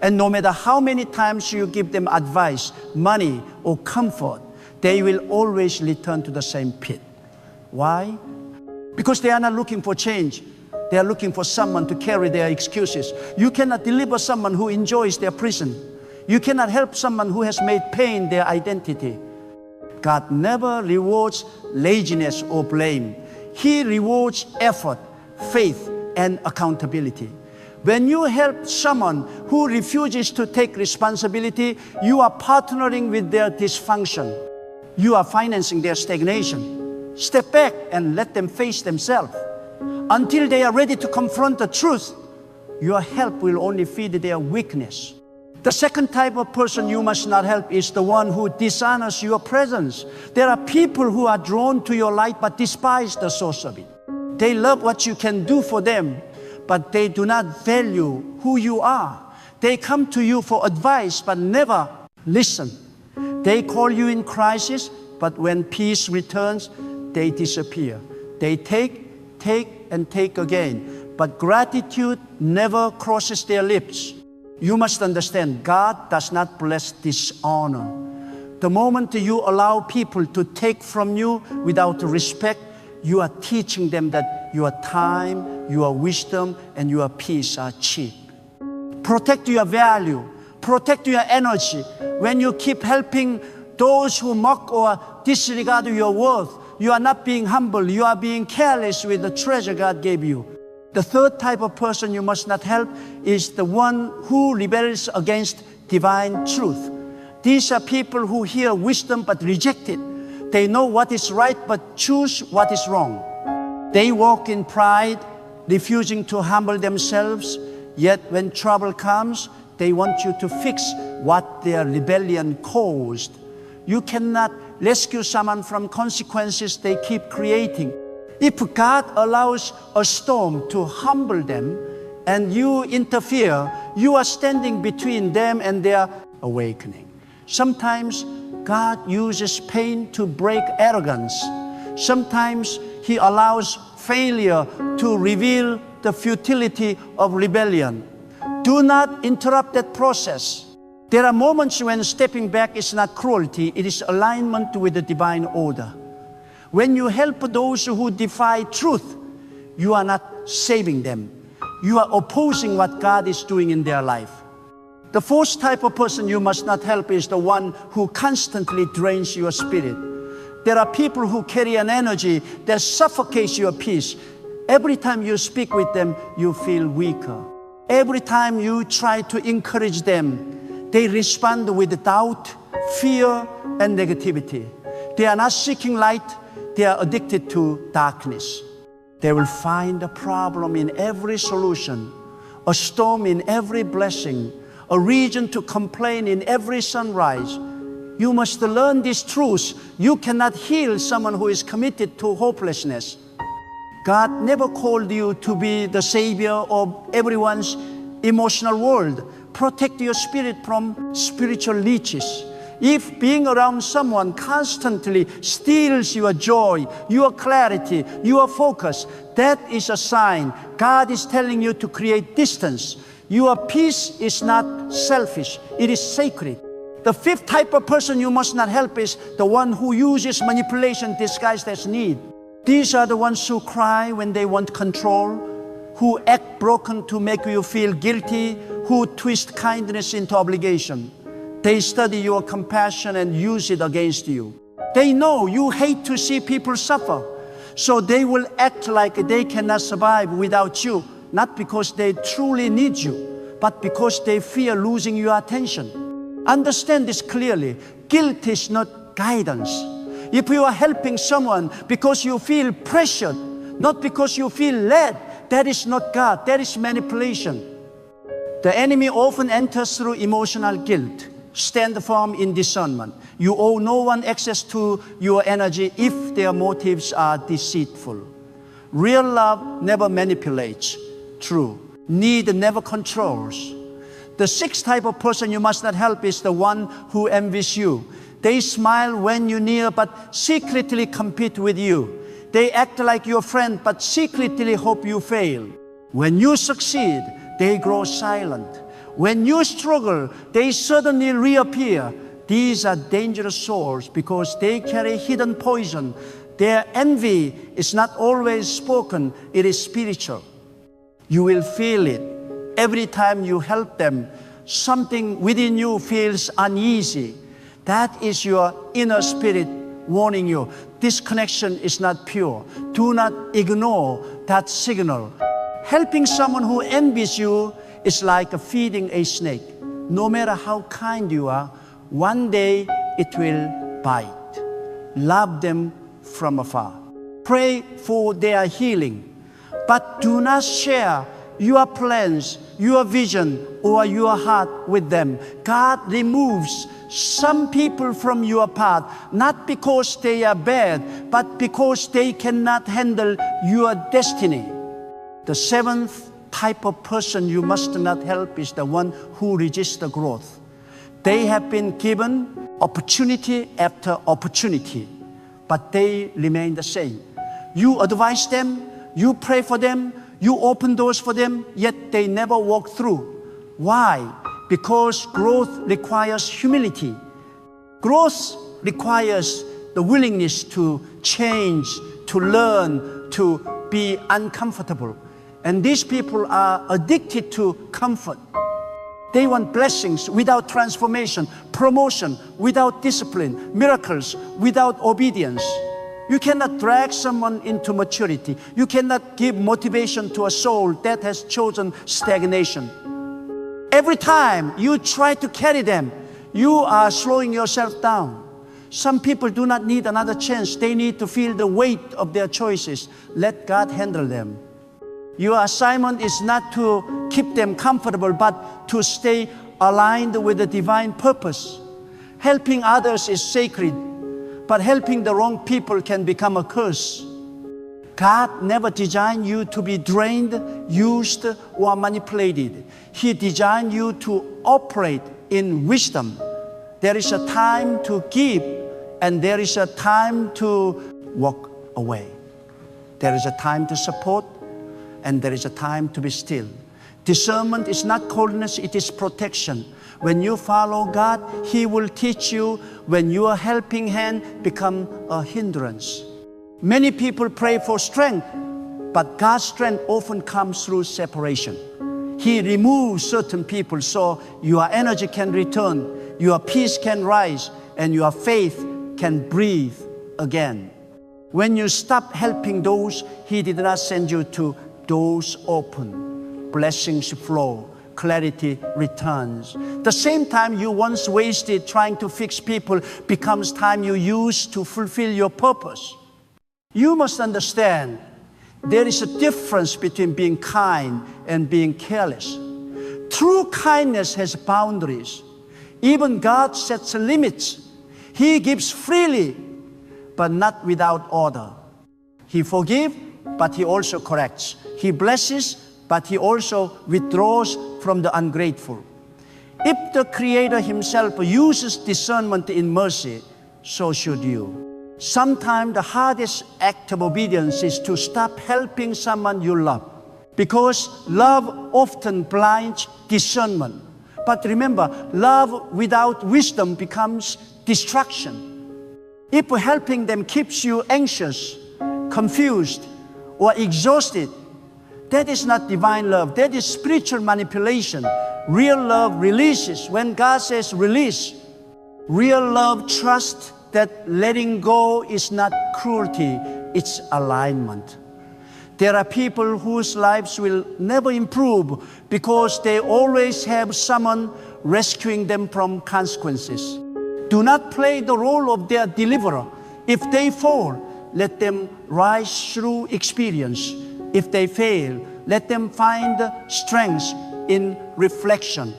Speaker 1: And no matter how many times you give them advice, money, or comfort, they will always return to the same pit. Why? Because they are not looking for change. They are looking for someone to carry their excuses. You cannot deliver someone who enjoys their prison. You cannot help someone who has made pain their identity. God never rewards laziness or blame. He rewards effort, faith, and accountability. When you help someone who refuses to take responsibility, you are partnering with their dysfunction. You are financing their stagnation. Step back and let them face themselves. Until they are ready to confront the truth, your help will only feed their weakness. The second type of person you must not help is the one who dishonors your presence. There are people who are drawn to your light but despise the source of it. They love what you can do for them, but they do not value who you are. They come to you for advice, but never listen. They call you in crisis, but when peace returns, they disappear. They take, and take again. But gratitude never crosses their lips. You must understand, God does not bless dishonor. The moment you allow people to take from you without respect, you are teaching them that your time, your wisdom, and your peace are cheap. Protect your value. Protect your energy. When you keep helping those who mock or disregard your worth, you are not being humble. You are being careless with the treasure God gave you. The third type of person you must not help is the one who rebels against divine truth. These are people who hear wisdom but reject it. They know what is right but choose what is wrong. They walk in pride, refusing to humble themselves, yet when trouble comes, they want you to fix what their rebellion caused. You cannot rescue someone from consequences they keep creating. If God allows a storm to humble them and you interfere, you are standing between them and their awakening. Sometimes God uses pain to break arrogance. Sometimes He allows failure to reveal the futility of rebellion. Do not interrupt that process. There are moments when stepping back is not cruelty, it is alignment with the divine order. When you help those who defy truth, you are not saving them. You are opposing what God is doing in their life. The fourth type of person you must not help is the one who constantly drains your spirit. There are people who carry an energy that suffocates your peace. Every time you speak with them, you feel weaker. Every time you try to encourage them, they respond with doubt, fear, and negativity. They are not seeking light, they are addicted to darkness. They will find a problem in every solution, a storm in every blessing, a reason to complain in every sunrise. You must learn these truths. You cannot heal someone who is committed to hopelessness. God never called you to be the savior of everyone's emotional world. Protect your spirit from spiritual leeches. If being around someone constantly steals your joy, your clarity, your focus, that is a sign God is telling you to create distance. Your peace is not selfish, it is sacred. The fifth type of person you must not help is the one who uses manipulation disguised as need. These are the ones who cry when they want control, who act broken to make you feel guilty, who twist kindness into obligation. They study your compassion and use it against you. They know you hate to see people suffer, so they will act like they cannot survive without you, not because they truly need you, but because they fear losing your attention. Understand this clearly. Guilt is not guidance. If you are helping someone because you feel pressured, not because you feel led, that is not God, that is manipulation. The enemy often enters through emotional guilt. Stand firm in discernment. You owe no one access to your energy if their motives are deceitful. Real love never manipulates. True. Need never controls. The sixth type of person you must not help is the one who envies you. They smile when you're near but secretly compete with you. They act like your friend but secretly hope you fail. When you succeed, they grow silent. When you struggle, they suddenly reappear. These are dangerous souls because they carry hidden poison. Their envy is not always spoken, it is spiritual. You will feel it. Every time you help them, something within you feels uneasy. That is your inner spirit warning you. This connection is not pure. Do not ignore that signal. Helping someone who envies you is like feeding a snake. No matter how kind you are, one day it will bite. Love them from afar. Pray for their healing. But do not share your plans, your vision, or your heart with them. God removes some people from your path, not because they are bad, but because they cannot handle your destiny. The seventh type of person you must not help is the one who resists the growth. They have been given opportunity after opportunity, but they remain the same. You advise them, you pray for them, you open doors for them, yet they never walk through. Why? Because growth requires humility. Growth requires the willingness to change, to learn, to be uncomfortable. And these people are addicted to comfort. They want blessings without transformation, promotion without discipline, miracles without obedience. You cannot drag someone into maturity. You cannot give motivation to a soul that has chosen stagnation. Every time you try to carry them, you are slowing yourself down. Some people do not need another chance. They need to feel the weight of their choices. Let God handle them. Your assignment is not to keep them comfortable, but to stay aligned with the divine purpose. Helping others is sacred, but helping the wrong people can become a curse. God never designed you to be drained, used, or manipulated. He designed you to operate in wisdom. There is a time to give, and there is a time to walk away. There is a time to support, and there is a time to be still. Discernment is not coldness, it is protection. When you follow God, He will teach you when your helping hand becomes a hindrance. Many people pray for strength, but God's strength often comes through separation. He removes certain people so your energy can return, your peace can rise, and your faith can breathe again. When you stop helping those He did not send you to, doors open, blessings flow, clarity returns. The same time you once wasted trying to fix people becomes time you use to fulfill your purpose. You must understand there is a difference between being kind and being careless. True kindness has boundaries. Even God sets limits. He gives freely, but not without order. He forgives, but He also corrects. He blesses, but He also withdraws from the ungrateful. If the Creator Himself uses discernment in mercy, so should you. Sometimes the hardest act of obedience is to stop helping someone you love, because love often blinds discernment. But remember, love without wisdom becomes distraction. If helping them keeps you anxious, confused, or exhausted, that is not divine love. That is spiritual manipulation. Real love releases. When God says release, real love trusts that letting go is not cruelty, it's alignment. There are people whose lives will never improve because they always have someone rescuing them from consequences. Do not play the role of their deliverer. If they fall, let them rise through experience. If they fail, let them find strength in reflection.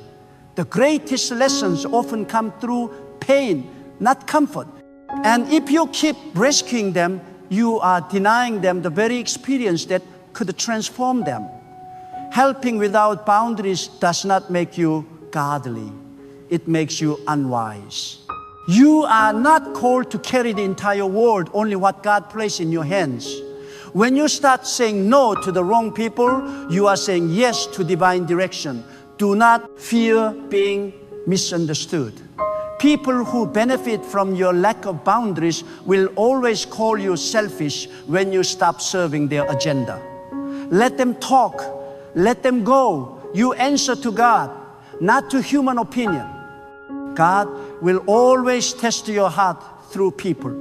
Speaker 1: The greatest lessons often come through pain, not comfort. And if you keep rescuing them, you are denying them the very experience that could transform them. Helping without boundaries does not make you godly. It makes you unwise. You are not called to carry the entire world, only what God placed in your hands. When you start saying no to the wrong people, you are saying yes to divine direction. Do not fear being misunderstood. People who benefit from your lack of boundaries will always call you selfish when you stop serving their agenda. Let them talk. Let them go. You answer to God, not to human opinion. God will always test your heart through people.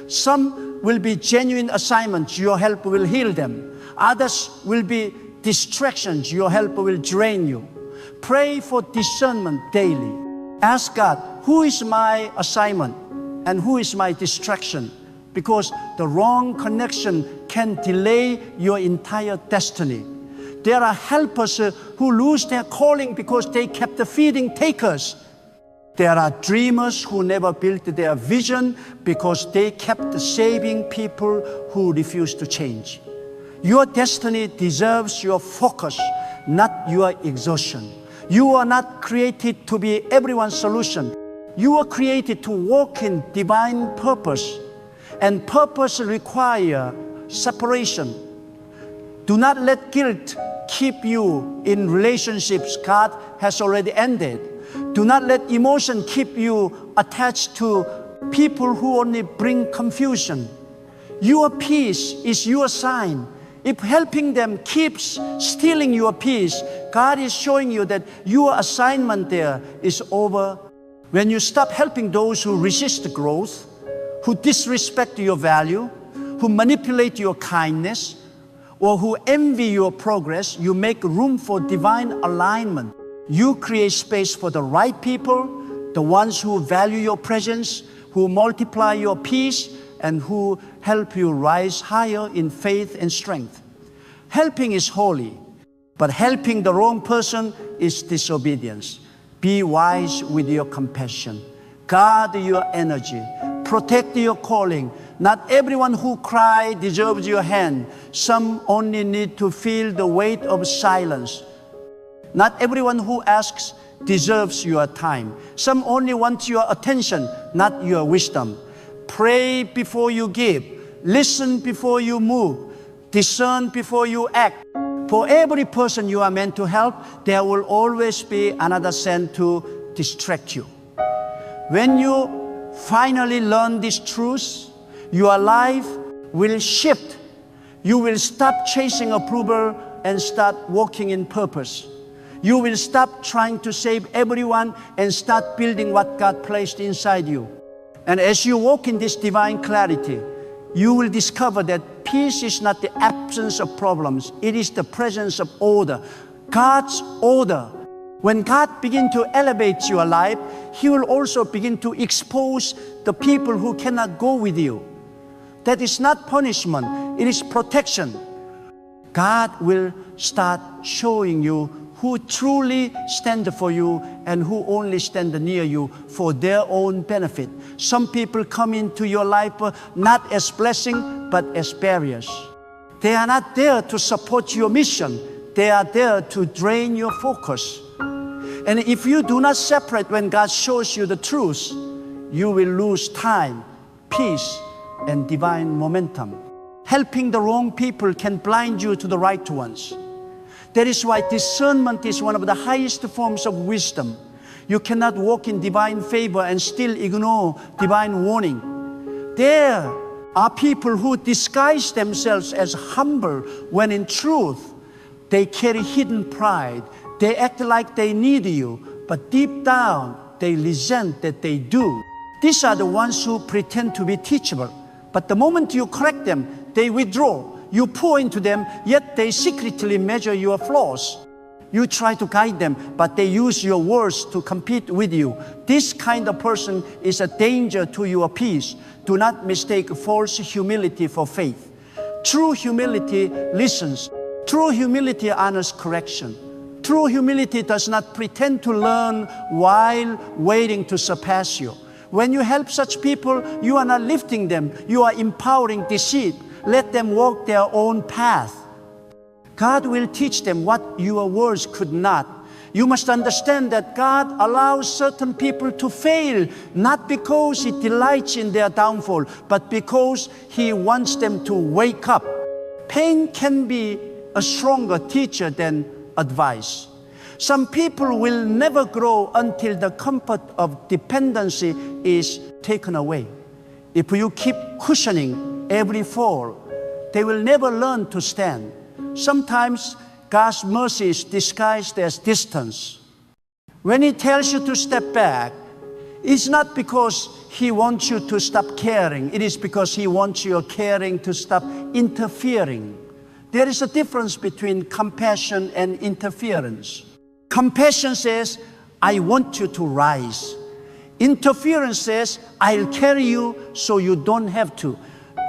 Speaker 1: Some will be genuine assignments. Your help will heal them. Others will be distractions. Your help will drain you. Pray for discernment daily. Ask God, who is my assignment and who is my distraction? Because the wrong connection can delay your entire destiny. There are helpers who lose their calling because they kept feeding takers. There are dreamers who never built their vision because they kept saving people who refuse to change. Your destiny deserves your focus, not your exhaustion. You are not created to be everyone's solution. You are created to walk in divine purpose. And purpose requires separation. Do not let guilt keep you in relationships God has already ended. Do not let emotion keep you attached to people who only bring confusion. Your peace is your sign. If helping them keeps stealing your peace, God is showing you that your assignment there is over. When you stop helping those who resist growth, who disrespect your value, who manipulate your kindness, or who envy your progress, you make room for divine alignment. You create space for the right people, the ones who value your presence, who multiply your peace, and who help you rise higher in faith and strength. Helping is holy, but helping the wrong person is disobedience. Be wise with your compassion. Guard your energy. Protect your calling. Not everyone who cries deserves your hand. Some only need to feel the weight of silence. Not everyone who asks deserves your time. Some only want your attention, not your wisdom. Pray before you give. Listen before you move. Discern before you act. For every person you are meant to help, there will always be another sent to distract you. When you finally learn this truth, your life will shift. You will stop chasing approval and start walking in purpose. You will stop trying to save everyone and start building what God placed inside you. And as you walk in this divine clarity, you will discover that peace is not the absence of problems. It is the presence of order. God's order. When God begins to elevate your life, He will also begin to expose the people who cannot go with you. That is not punishment. It is protection. God will start showing you who truly stand for you and who only stand near you for their own benefit. Some people come into your life not as blessing, but as barriers. They are not there to support your mission. They are there to drain your focus. And if you do not separate when God shows you the truth, you will lose time, peace, and divine momentum. Helping the wrong people can blind you to the right ones. That is why discernment is one of the highest forms of wisdom. You cannot walk in divine favor and still ignore divine warning. There are people who disguise themselves as humble when in truth they carry hidden pride. They act like they need you, but deep down they resent that they do. These are the ones who pretend to be teachable, but the moment you correct them, they withdraw. You pour into them, yet they secretly measure your flaws. You try to guide them, but they use your words to compete with you. This kind of person is a danger to your peace. Do not mistake false humility for faith. True humility listens. True humility honors correction. True humility does not pretend to learn while waiting to surpass you. When you help such people, you are not lifting them. You are empowering deceit. Let them walk their own path. God will teach them what your words could not. You must understand that God allows certain people to fail, not because He delights in their downfall, but because He wants them to wake up. Pain can be a stronger teacher than advice. Some people will never grow until the comfort of dependency is taken away. If you keep cushioning every fall, they will never learn to stand. Sometimes God's mercy is disguised as distance. When He tells you to step back, it's not because He wants you to stop caring. It is because He wants your caring to stop interfering. There is a difference between compassion and interference. Compassion says, I want you to rise. Interference says, I'll carry you so you don't have to.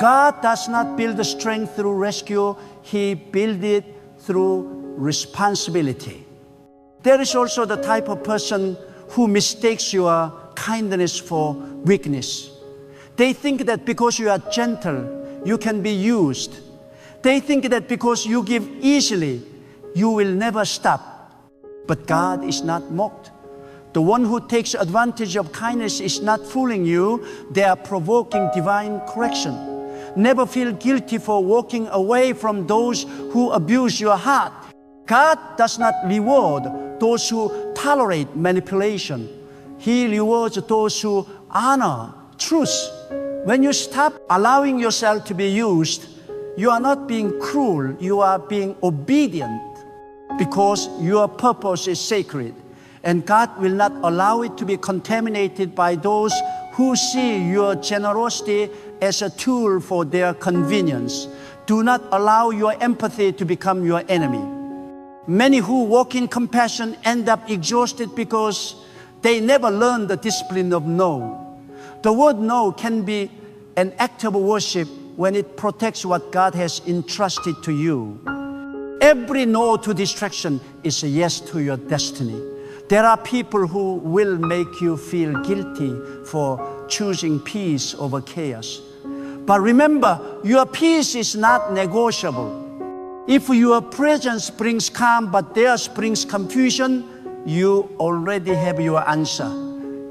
Speaker 1: God does not build the strength through rescue. He builds it through responsibility. There is also the type of person who mistakes your kindness for weakness. They think that because you are gentle, you can be used. They think that because you give easily, you will never stop. But God is not mocked. The one who takes advantage of kindness is not fooling you. They are provoking divine correction. Never feel guilty for walking away from those who abuse your heart. God does not reward those who tolerate manipulation. He rewards those who honor truth. When you stop allowing yourself to be used, you are not being cruel, you are being obedient, because your purpose is sacred. And God will not allow it to be contaminated by those who see your generosity as a tool for their convenience. Do not allow your empathy to become your enemy. Many who walk in compassion end up exhausted because they never learn the discipline of no. The word no can be an act of worship when it protects what God has entrusted to you. Every no to distraction is a yes to your destiny. There are people who will make you feel guilty for choosing peace over chaos. But remember, your peace is not negotiable. If your presence brings calm, but theirs brings confusion, you already have your answer.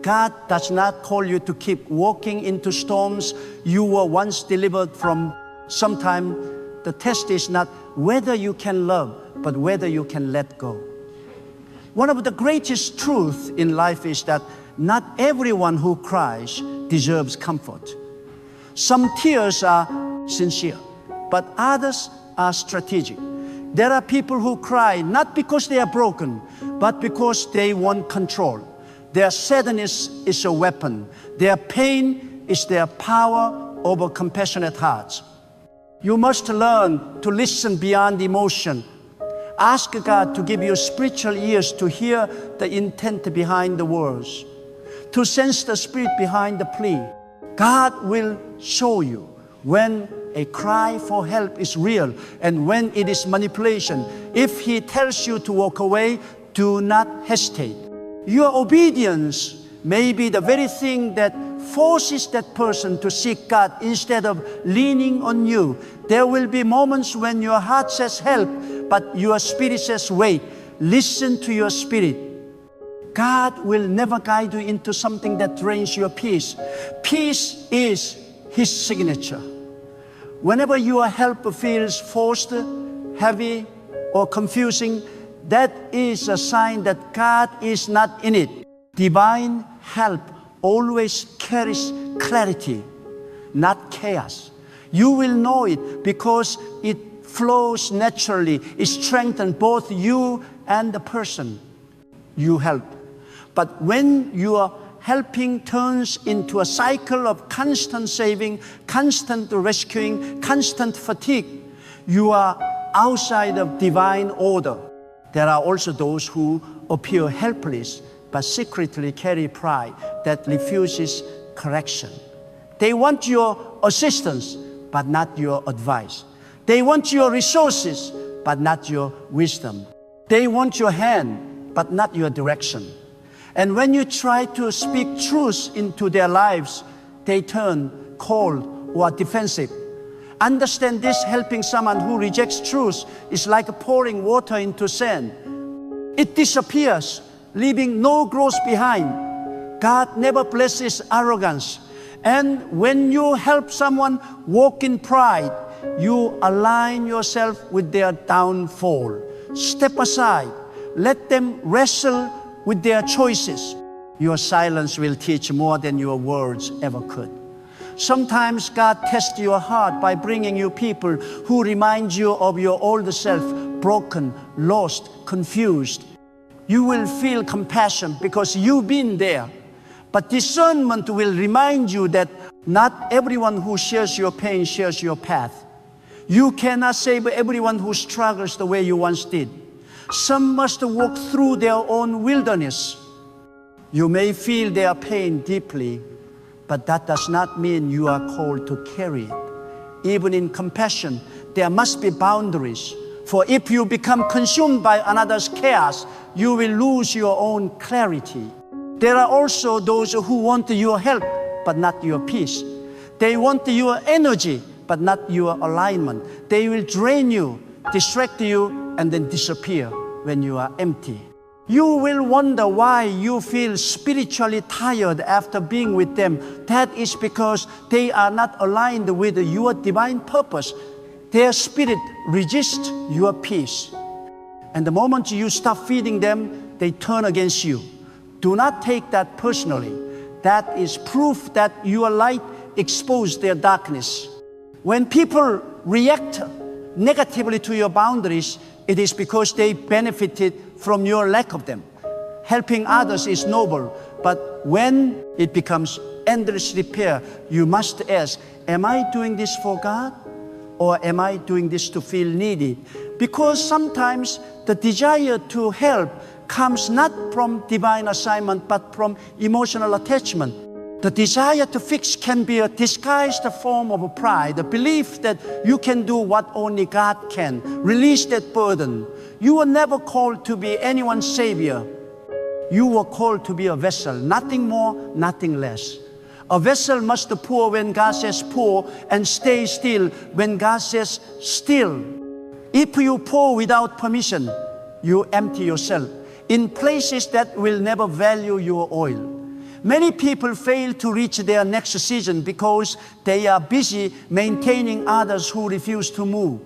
Speaker 1: God does not call you to keep walking into storms you were once delivered from. Sometimes the test is not whether you can love, but whether you can let go. One of the greatest truths in life is that not everyone who cries deserves comfort. Some tears are sincere, but others are strategic. There are people who cry not because they are broken, but because they want control. Their sadness is a weapon. Their pain is their power over compassionate hearts. You must learn to listen beyond emotion. Ask God to give you spiritual ears to hear the intent behind the words, to sense the spirit behind the plea. God will show you when a cry for help is real and when it is manipulation. If He tells you to walk away, do not hesitate. Your obedience may be the very thing that forces that person to seek God instead of leaning on you. There will be moments when your heart says help, but your spirit says wait. Listen to your spirit. God will never guide you into something that drains your peace. Peace is His signature. Whenever your help feels forced, heavy, or confusing, that is a sign that God is not in it. Divine help always carries clarity, not chaos. You will know it because it flows naturally. It strengthens both you and the person you help. But when your helping turns into a cycle of constant saving, constant rescuing, constant fatigue, you are outside of divine order. There are also those who appear helpless but secretly carry pride that refuses correction. They want your assistance but not your advice. They want your resources but not your wisdom. They want your hand but not your direction. And when you try to speak truth into their lives, they turn cold or defensive. Understand this: helping someone who rejects truth is like pouring water into sand. It disappears, leaving no growth behind. God never blesses arrogance. And when you help someone walk in pride, you align yourself with their downfall. Step aside. Let them wrestle with their choices. Your silence will teach more than your words ever could. Sometimes God tests your heart by bringing you people who remind you of your older self, broken, lost, confused. You will feel compassion because you've been there. But discernment will remind you that not everyone who shares your pain shares your path. You cannot save everyone who struggles the way you once did. Some must walk through their own wilderness. You may feel their pain deeply, but that does not mean you are called to carry it. Even in compassion, there must be boundaries. For if you become consumed by another's chaos, you will lose your own clarity. There are also those who want your help, but not your peace. They want your energy, but not your alignment. They will drain you, distract you, and then disappear when you are empty. You will wonder why you feel spiritually tired after being with them. That is because they are not aligned with your divine purpose. Their spirit resists your peace. And the moment you stop feeding them, they turn against you. Do not take that personally. That is proof that your light exposed their darkness. When people react negatively to your boundaries, it is because they benefited from your lack of them. Helping others is noble, but when it becomes endless repair, you must ask, am I doing this for God? Or am I doing this to feel needy? Because sometimes the desire to help comes not from divine assignment, but from emotional attachment. The desire to fix can be a disguised form of pride, the belief that you can do what only God can. Release that burden. You were never called to be anyone's savior. You were called to be a vessel, nothing more, nothing less. A vessel must pour when God says pour and stay still when God says still. If you pour without permission, you empty yourself in places that will never value your oil. Many people fail to reach their next season because they are busy maintaining others who refuse to move.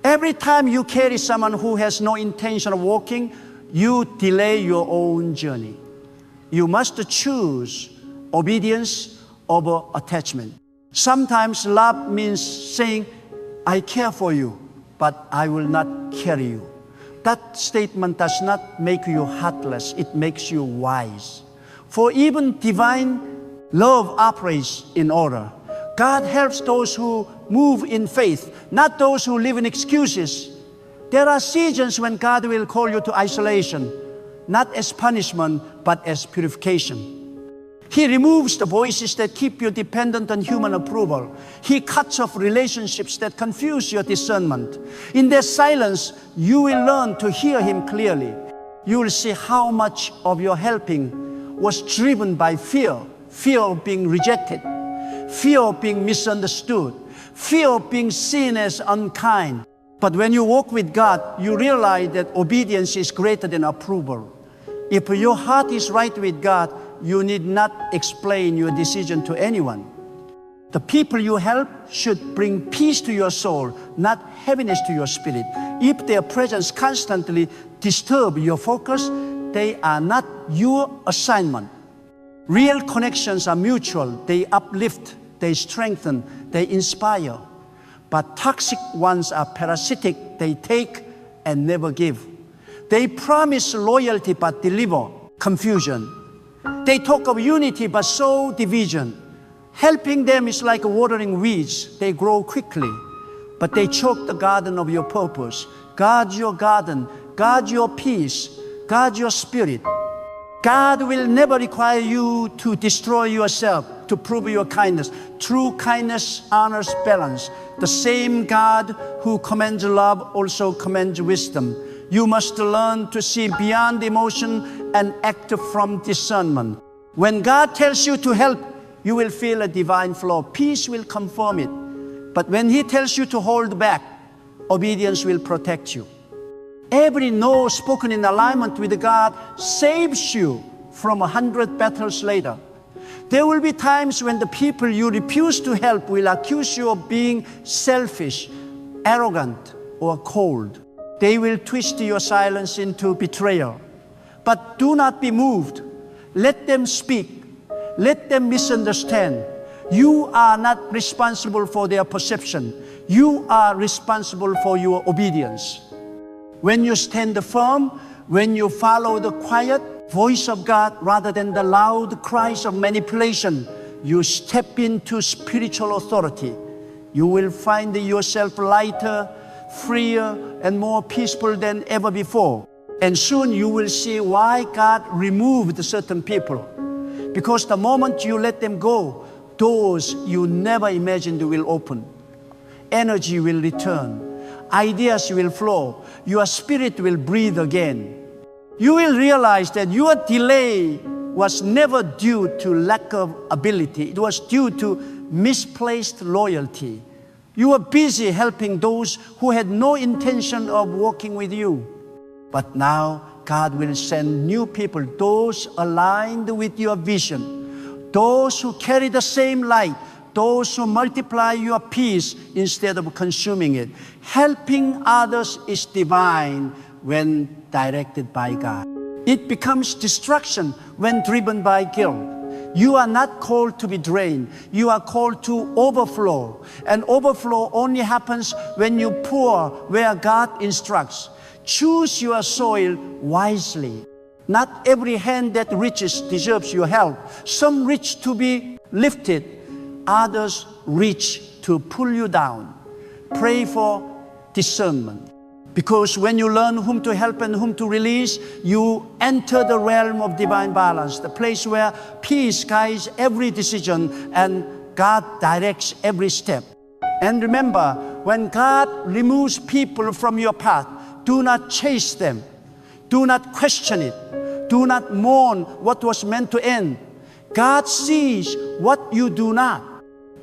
Speaker 1: Every time you carry someone who has no intention of walking, you delay your own journey. You must choose obedience over attachment. Sometimes love means saying, I care for you, but I will not carry you. That statement does not make you heartless, it makes you wise. For even divine love operates in order. God helps those who move in faith, not those who live in excuses. There are seasons when God will call you to isolation, not as punishment, but as purification. He removes the voices that keep you dependent on human approval. He cuts off relationships that confuse your discernment. In their silence, you will learn to hear Him clearly. You will see how much of your helping was driven by fear. Fear of being rejected, fear of being misunderstood, fear of being seen as unkind. But when you walk with God, you realize that obedience is greater than approval. If your heart is right with God, you need not explain your decision to anyone. The people you help should bring peace to your soul, not heaviness to your spirit. If their presence constantly disturbs your focus, they are not your assignment. Real connections are mutual. They uplift, they strengthen, they inspire. But toxic ones are parasitic. They take and never give. They promise loyalty but deliver confusion. They talk of unity but sow division. Helping them is like watering weeds. They grow quickly, but they choke the garden of your purpose. Guard your garden. Guard your peace. Guard your spirit. God will never require you to destroy yourself to prove your kindness. True kindness honors balance. The same God who commands love also commands wisdom. You must learn to see beyond emotion and act from discernment. When God tells you to help, you will feel a divine flow. Peace will confirm it. But when He tells you to hold back, obedience will protect you. Every no spoken in alignment with God saves you from 100 battles later. There will be times when the people you refuse to help will accuse you of being selfish, arrogant, or cold. They will twist your silence into betrayal. But do not be moved. Let them speak. Let them misunderstand. You are not responsible for their perception. You are responsible for your obedience. When you stand firm, when you follow the quiet voice of God rather than the loud cries of manipulation, you step into spiritual authority. You will find yourself lighter, freer, and more peaceful than ever before. And soon you will see why God removed certain people. Because the moment you let them go, doors you never imagined will open. Energy will return. Ideas will flow. Your spirit will breathe again. You will realize that your delay was never due to lack of ability. It was due to misplaced loyalty. You were busy helping those who had no intention of working with you. But now God will send new people, those aligned with your vision, those who carry the same light, those who multiply your peace instead of consuming it. Helping others is divine when directed by God. It becomes destruction when driven by guilt. You are not called to be drained. You are called to overflow. And overflow only happens when you pour where God instructs. Choose your soil wisely. Not every hand that reaches deserves your help. Some reach to be lifted. Others reach to pull you down. Pray for discernment. Because when you learn whom to help and whom to release, you enter the realm of divine balance, the place where peace guides every decision and God directs every step. And remember, when God removes people from your path, do not chase them. Do not question it. Do not mourn what was meant to end. God sees what you do not.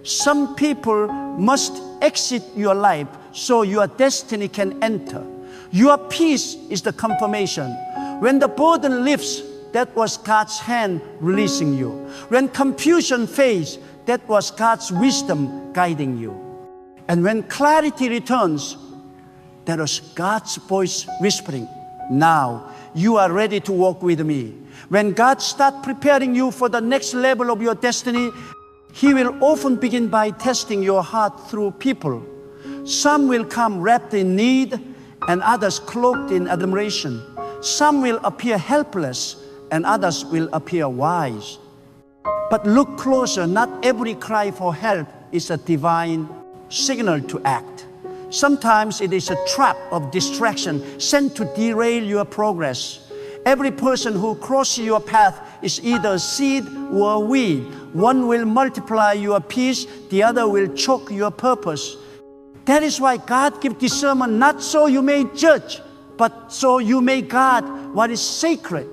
Speaker 1: Some people must exit your life so your destiny can enter. Your peace is the confirmation. When the burden lifts, that was God's hand releasing you. When confusion fades, that was God's wisdom guiding you. And when clarity returns, that was God's voice whispering, now you are ready to walk with me. When God starts preparing you for the next level of your destiny, He will often begin by testing your heart through people. Some will come wrapped in need and others cloaked in admiration. Some will appear helpless and others will appear wise. But look closer, not every cry for help is a divine signal to act. Sometimes it is a trap of distraction sent to derail your progress. Every person who crosses your path is either a seed or a weed. One will multiply your peace, the other will choke your purpose. That is why God gives discernment, not so you may judge, but so you may guard what is sacred.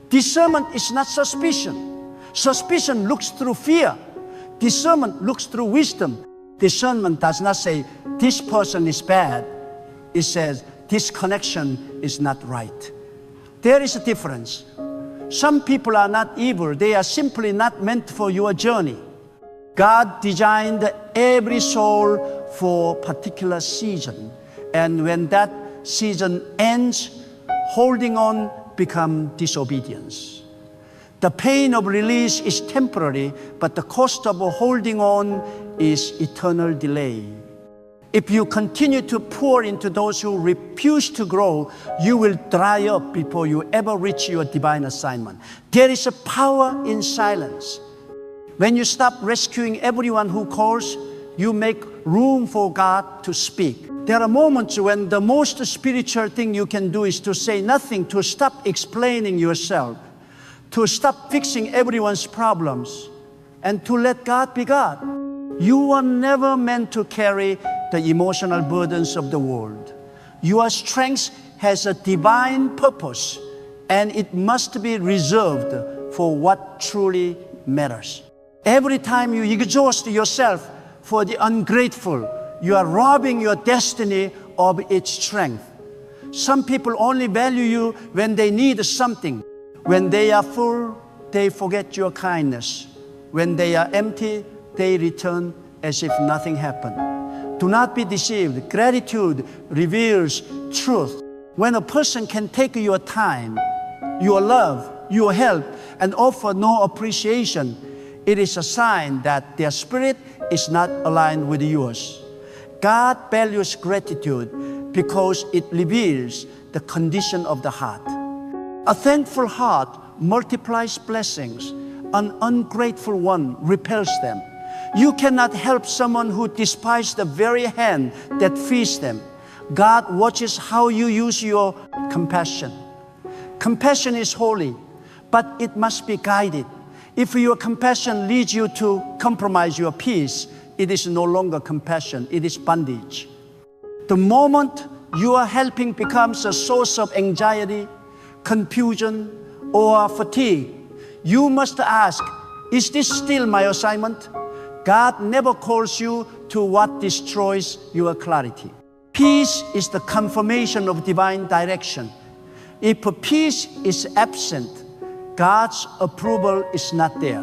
Speaker 1: Discernment is not suspicion. Suspicion looks through fear. Discernment looks through wisdom. Discernment does not say, this person is bad. It says, this connection is not right. There is a difference. Some people are not evil. They are simply not meant for your journey. God designed every soul for a particular season. And when that season ends, holding on becomes disobedience. The pain of release is temporary, but the cost of holding on is eternal delay. If you continue to pour into those who refuse to grow, you will dry up before you ever reach your divine assignment. There is a power in silence. When you stop rescuing everyone who calls, you make room for God to speak. There are moments when the most spiritual thing you can do is to say nothing, to stop explaining yourself, to stop fixing everyone's problems, and to let God be God. You were never meant to carry the emotional burdens of the world. Your strength has a divine purpose, and it must be reserved for what truly matters. Every time you exhaust yourself for the ungrateful, you are robbing your destiny of its strength. Some people only value you when they need something. When they are full, they forget your kindness. When they are empty, they return as if nothing happened. Do not be deceived. Gratitude reveals truth. When a person can take your time, your love, your help, and offer no appreciation, it is a sign that their spirit is not aligned with yours. God values gratitude because it reveals the condition of the heart. A thankful heart multiplies blessings. An ungrateful one repels them. You cannot help someone who despises the very hand that feeds them. God watches how you use your compassion. Compassion is holy, but it must be guided. If your compassion leads you to compromise your peace, it is no longer compassion, it is bondage. The moment you are helping becomes a source of anxiety, confusion, or fatigue, you must ask, is this still my assignment? God never calls you to what destroys your clarity. Peace is the confirmation of divine direction. If peace is absent, God's approval is not there.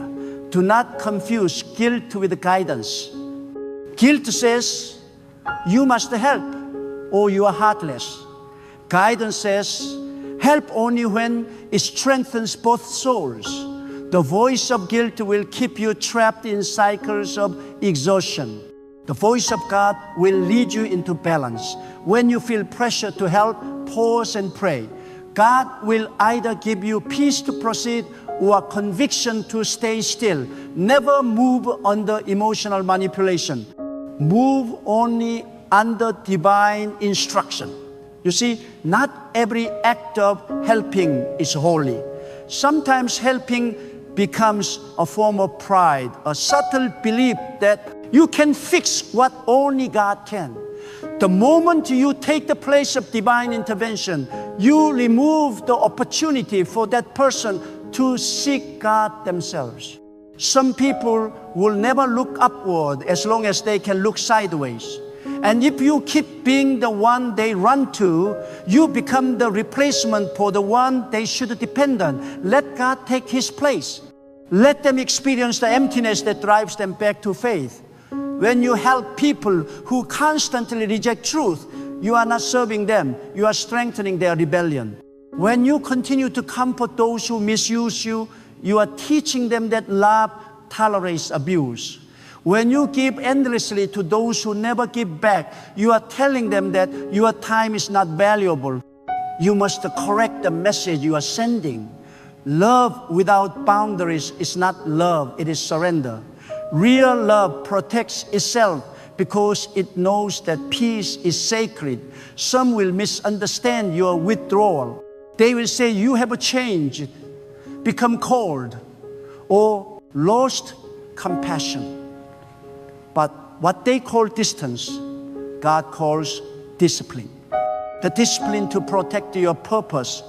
Speaker 1: Do not confuse guilt with guidance. Guilt says, you must help or you are heartless. Guidance says, help only when it strengthens both souls. The voice of guilt will keep you trapped in cycles of exhaustion. The voice of God will lead you into balance. When you feel pressure to help, pause and pray. God will either give you peace to proceed or conviction to stay still. Never move under emotional manipulation. Move only under divine instruction. You see, not every act of helping is holy. Sometimes helping becomes a form of pride, a subtle belief that you can fix what only God can. The moment you take the place of divine intervention, you remove the opportunity for that person to seek God themselves. Some people will never look upward as long as they can look sideways. And if you keep being the one they run to, you become the replacement for the one they should depend on. Let God take His place. Let them experience the emptiness that drives them back to faith. When you help people who constantly reject truth, you are not serving them, you are strengthening their rebellion. When you continue to comfort those who misuse you, you are teaching them that love tolerates abuse. When you give endlessly to those who never give back, you are telling them that your time is not valuable. You must correct the message you are sending. Love without boundaries is not love, it is surrender. Real love protects itself because it knows that peace is sacred. Some will misunderstand your withdrawal. They will say you have changed, become cold, or lost compassion. But what they call distance, God calls discipline. The discipline to protect your purpose,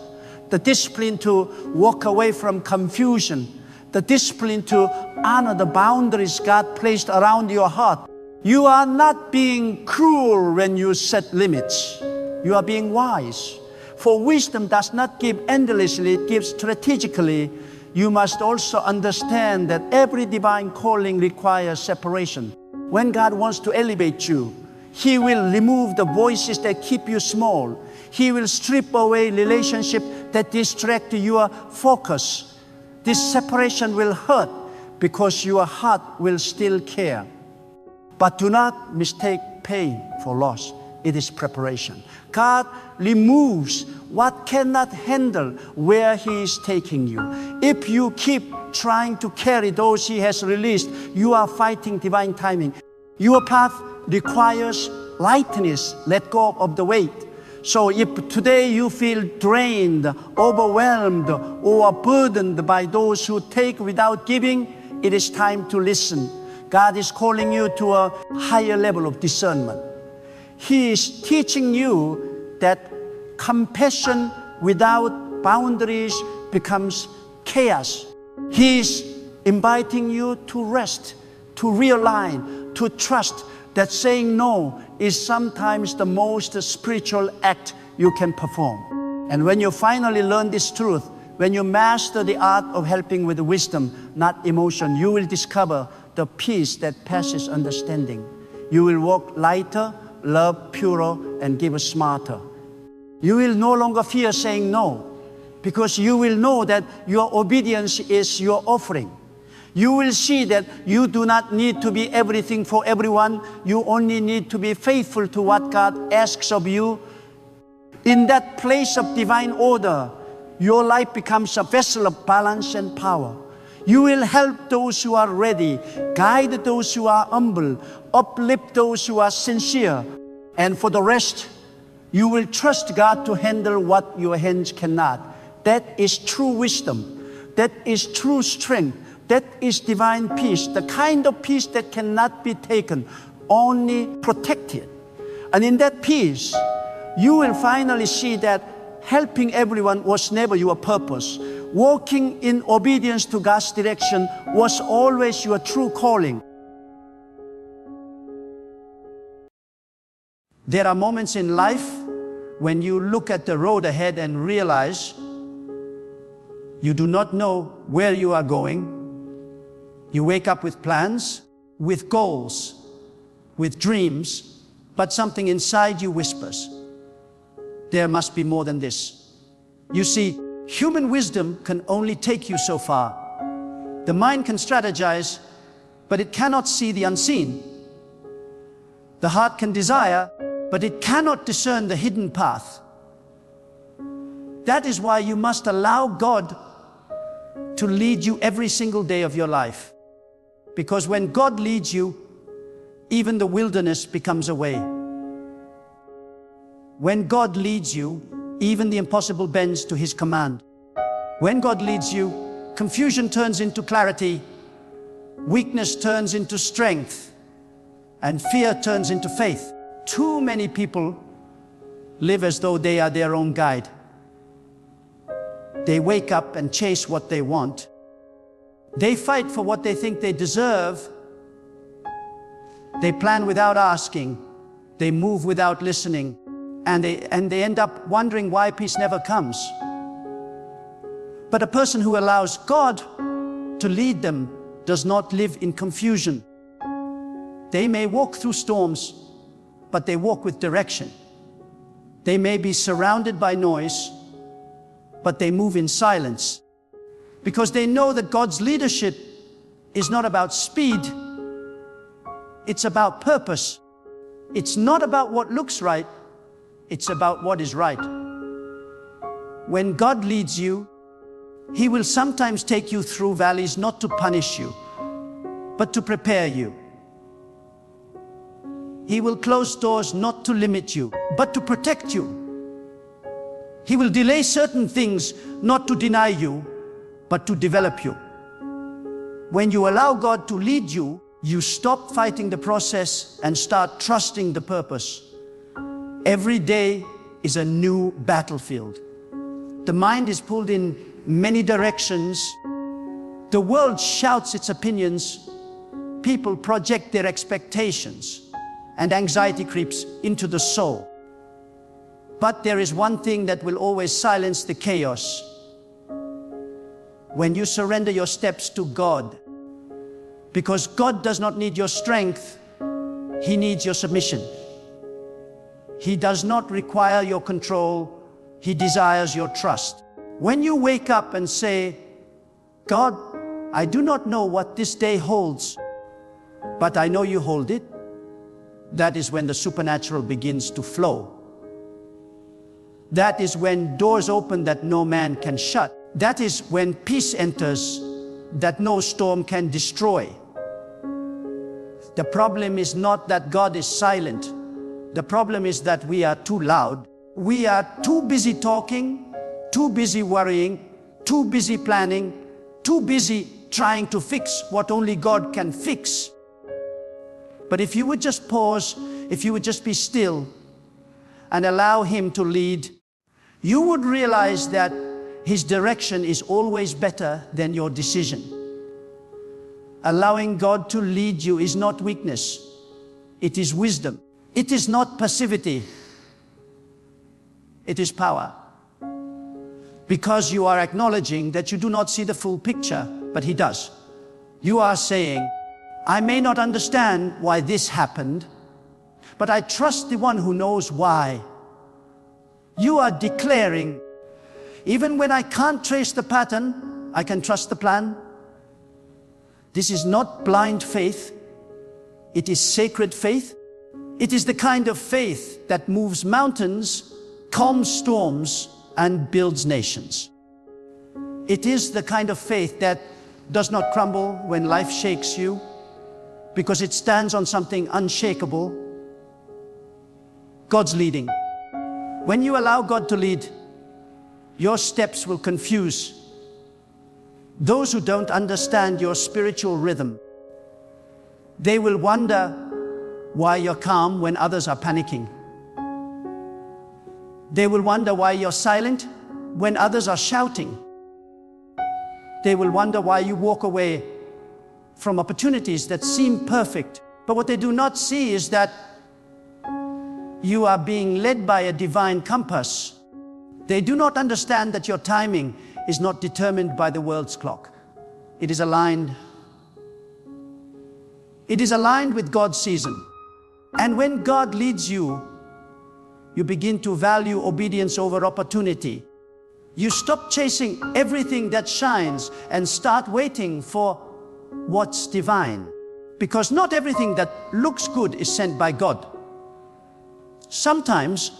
Speaker 1: the discipline to walk away from confusion, the discipline to honor the boundaries God placed around your heart. You are not being cruel when you set limits. You are being wise. For wisdom does not give endlessly, it gives strategically. You must also understand that every divine calling requires separation. When God wants to elevate you, He will remove the voices that keep you small. He will strip away relationships that distract your focus. This separation will hurt because your heart will still care. But do not mistake pain for loss. It is preparation. God removes what cannot handle where He is taking you. If you keep trying to carry those He has released, you are fighting divine timing. Your path requires lightness. Let go of the weight. So if today you feel drained, overwhelmed, or burdened by those who take without giving, it is time to listen. God is calling you to a higher level of discernment. He is teaching you that compassion without boundaries becomes chaos. He is inviting you to rest, to realign, to trust that saying no is sometimes the most spiritual act you can perform. And when you finally learn this truth, when you master the art of helping with wisdom, not emotion, you will discover the peace that passes understanding. You will walk lighter, love purer, and give smarter. You will no longer fear saying no, because you will know that your obedience is your offering. You will see that you do not need to be everything for everyone. You only need to be faithful to what God asks of you. In that place of divine order, your life becomes a vessel of balance and power. You will help those who are ready, guide those who are humble, uplift those who are sincere. And for the rest, you will trust God to handle what your hands cannot. That is true wisdom. That is true strength. That is divine peace, the kind of peace that cannot be taken, only protected. And in that peace, you will finally see that helping everyone was never your purpose. Walking in obedience to God's direction was always your true calling. There are moments in life when you look at the road ahead and realize you do not know where you are going. You wake up with plans, with goals, with dreams, but something inside you whispers, there must be more than this. You see, human wisdom can only take you so far. The mind can strategize, but it cannot see the unseen. The heart can desire, but it cannot discern the hidden path. That is why you must allow God to lead you every single day of your life. Because when God leads you, even the wilderness becomes a way. When God leads you, even the impossible bends to His command. When God leads you, confusion turns into clarity, weakness turns into strength, and fear turns into faith. Too many people live as though they are their own guide. They wake up and chase what they want. They fight for what they think they deserve. They plan without asking. They move without listening. And they end up wondering why peace never comes. But a person who allows God to lead them does not live in confusion. They may walk through storms, but they walk with direction. They may be surrounded by noise, but they move in silence. Because they know that God's leadership is not about speed, it's about purpose. It's not about what looks right, it's about what is right. When God leads you, He will sometimes take you through valleys not to punish you, but to prepare you. He will close doors not to limit you, but to protect you. He will delay certain things not to deny you, but to develop you. When you allow God to lead you, you stop fighting the process and start trusting the purpose. Every day is a new battlefield. The mind is pulled in many directions. The world shouts its opinions. People project their expectations, and anxiety creeps into the soul. But there is one thing that will always silence the chaos. When you surrender your steps to God, because God does not need your strength, He needs your submission. He does not require your control, He desires your trust. When you wake up and say, God, I do not know what this day holds, but I know you hold it, that is when the supernatural begins to flow. That is when doors open that no man can shut. That is when peace enters that no storm can destroy. The problem is not that God is silent. The problem is that we are too loud. We are too busy talking, too busy worrying, too busy planning, too busy trying to fix what only God can fix. But if you would just pause, if you would just be still and allow Him to lead, you would realize that His direction is always better than your decision. Allowing God to lead you is not weakness, it is wisdom. It is not passivity, it is power. Because you are acknowledging that you do not see the full picture, but He does. You are saying, I may not understand why this happened, but I trust the one who knows why. You are declaring, even when I can't trace the pattern, I can trust the plan. This is not blind faith. It is sacred faith. It is the kind of faith that moves mountains, calms storms, and builds nations. It is the kind of faith that does not crumble when life shakes you, because it stands on something unshakable. God's leading. When you allow God to lead, your steps will confuse those who don't understand your spiritual rhythm. They will wonder why you're calm when others are panicking. They will wonder why you're silent when others are shouting. They will wonder why you walk away from opportunities that seem perfect. But what they do not see is that you are being led by a divine compass. They do not understand that your timing is not determined by the world's clock. It is aligned with God's season. And when God leads you, you begin to value obedience over opportunity. You stop chasing everything that shines and start waiting for what's divine. Because not everything that looks good is sent by God. Sometimes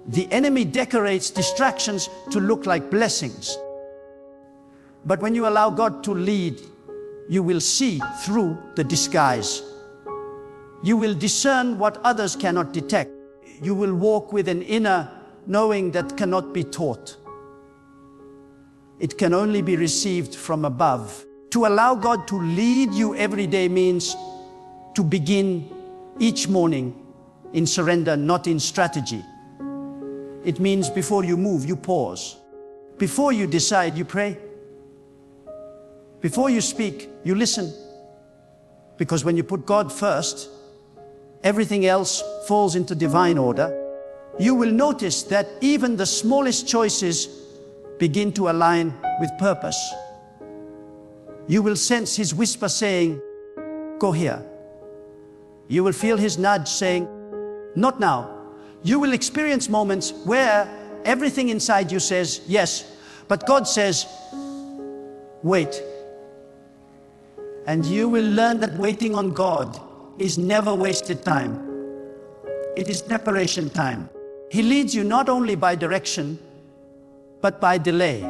Speaker 1: the enemy decorates distractions to look like blessings. But when you allow God to lead, you will see through the disguise. You will discern what others cannot detect. You will walk with an inner knowing that cannot be taught. It can only be received from above. To allow God to lead you every day means to begin each morning in surrender, not in strategy. It means before you move, you pause. Before you decide, you pray. Before you speak, you listen. Because when you put God first, everything else falls into divine order. You will notice that even the smallest choices begin to align with purpose. You will sense His whisper saying, go here. You will feel His nudge saying, not now. You will experience moments where everything inside you says yes, but God says, wait. And you will learn that waiting on God is never wasted time. It is preparation time. He leads you not only by direction, but by delay.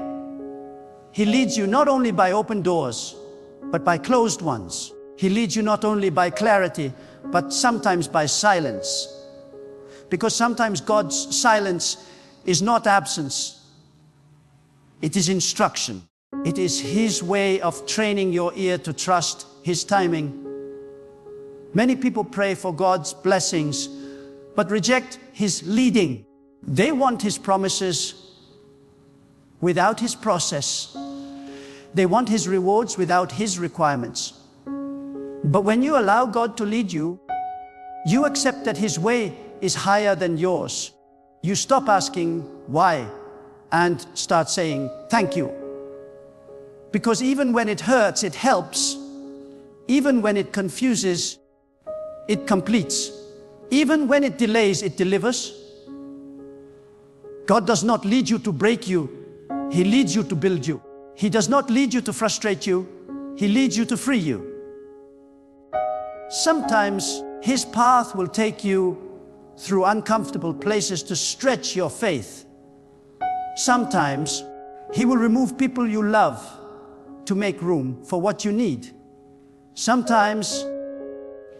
Speaker 1: He leads you not only by open doors, but by closed ones. He leads you not only by clarity, but sometimes by silence. Because sometimes God's silence is not absence. It is instruction. It is His way of training your ear to trust His timing. Many people pray for God's blessings, but reject His leading. They want His promises without His process. They want His rewards without His requirements. But when you allow God to lead you, you accept that His way is higher than yours. You stop asking why and start saying thank you. Because even when it hurts, it helps. Even when it confuses, it completes. Even when it delays, it delivers. God does not lead you to break you. He leads you to build you. He does not lead you to frustrate you. He leads you to free you. Sometimes His path will take you through uncomfortable places to stretch your faith. Sometimes He will remove people you love to make room for what you need. Sometimes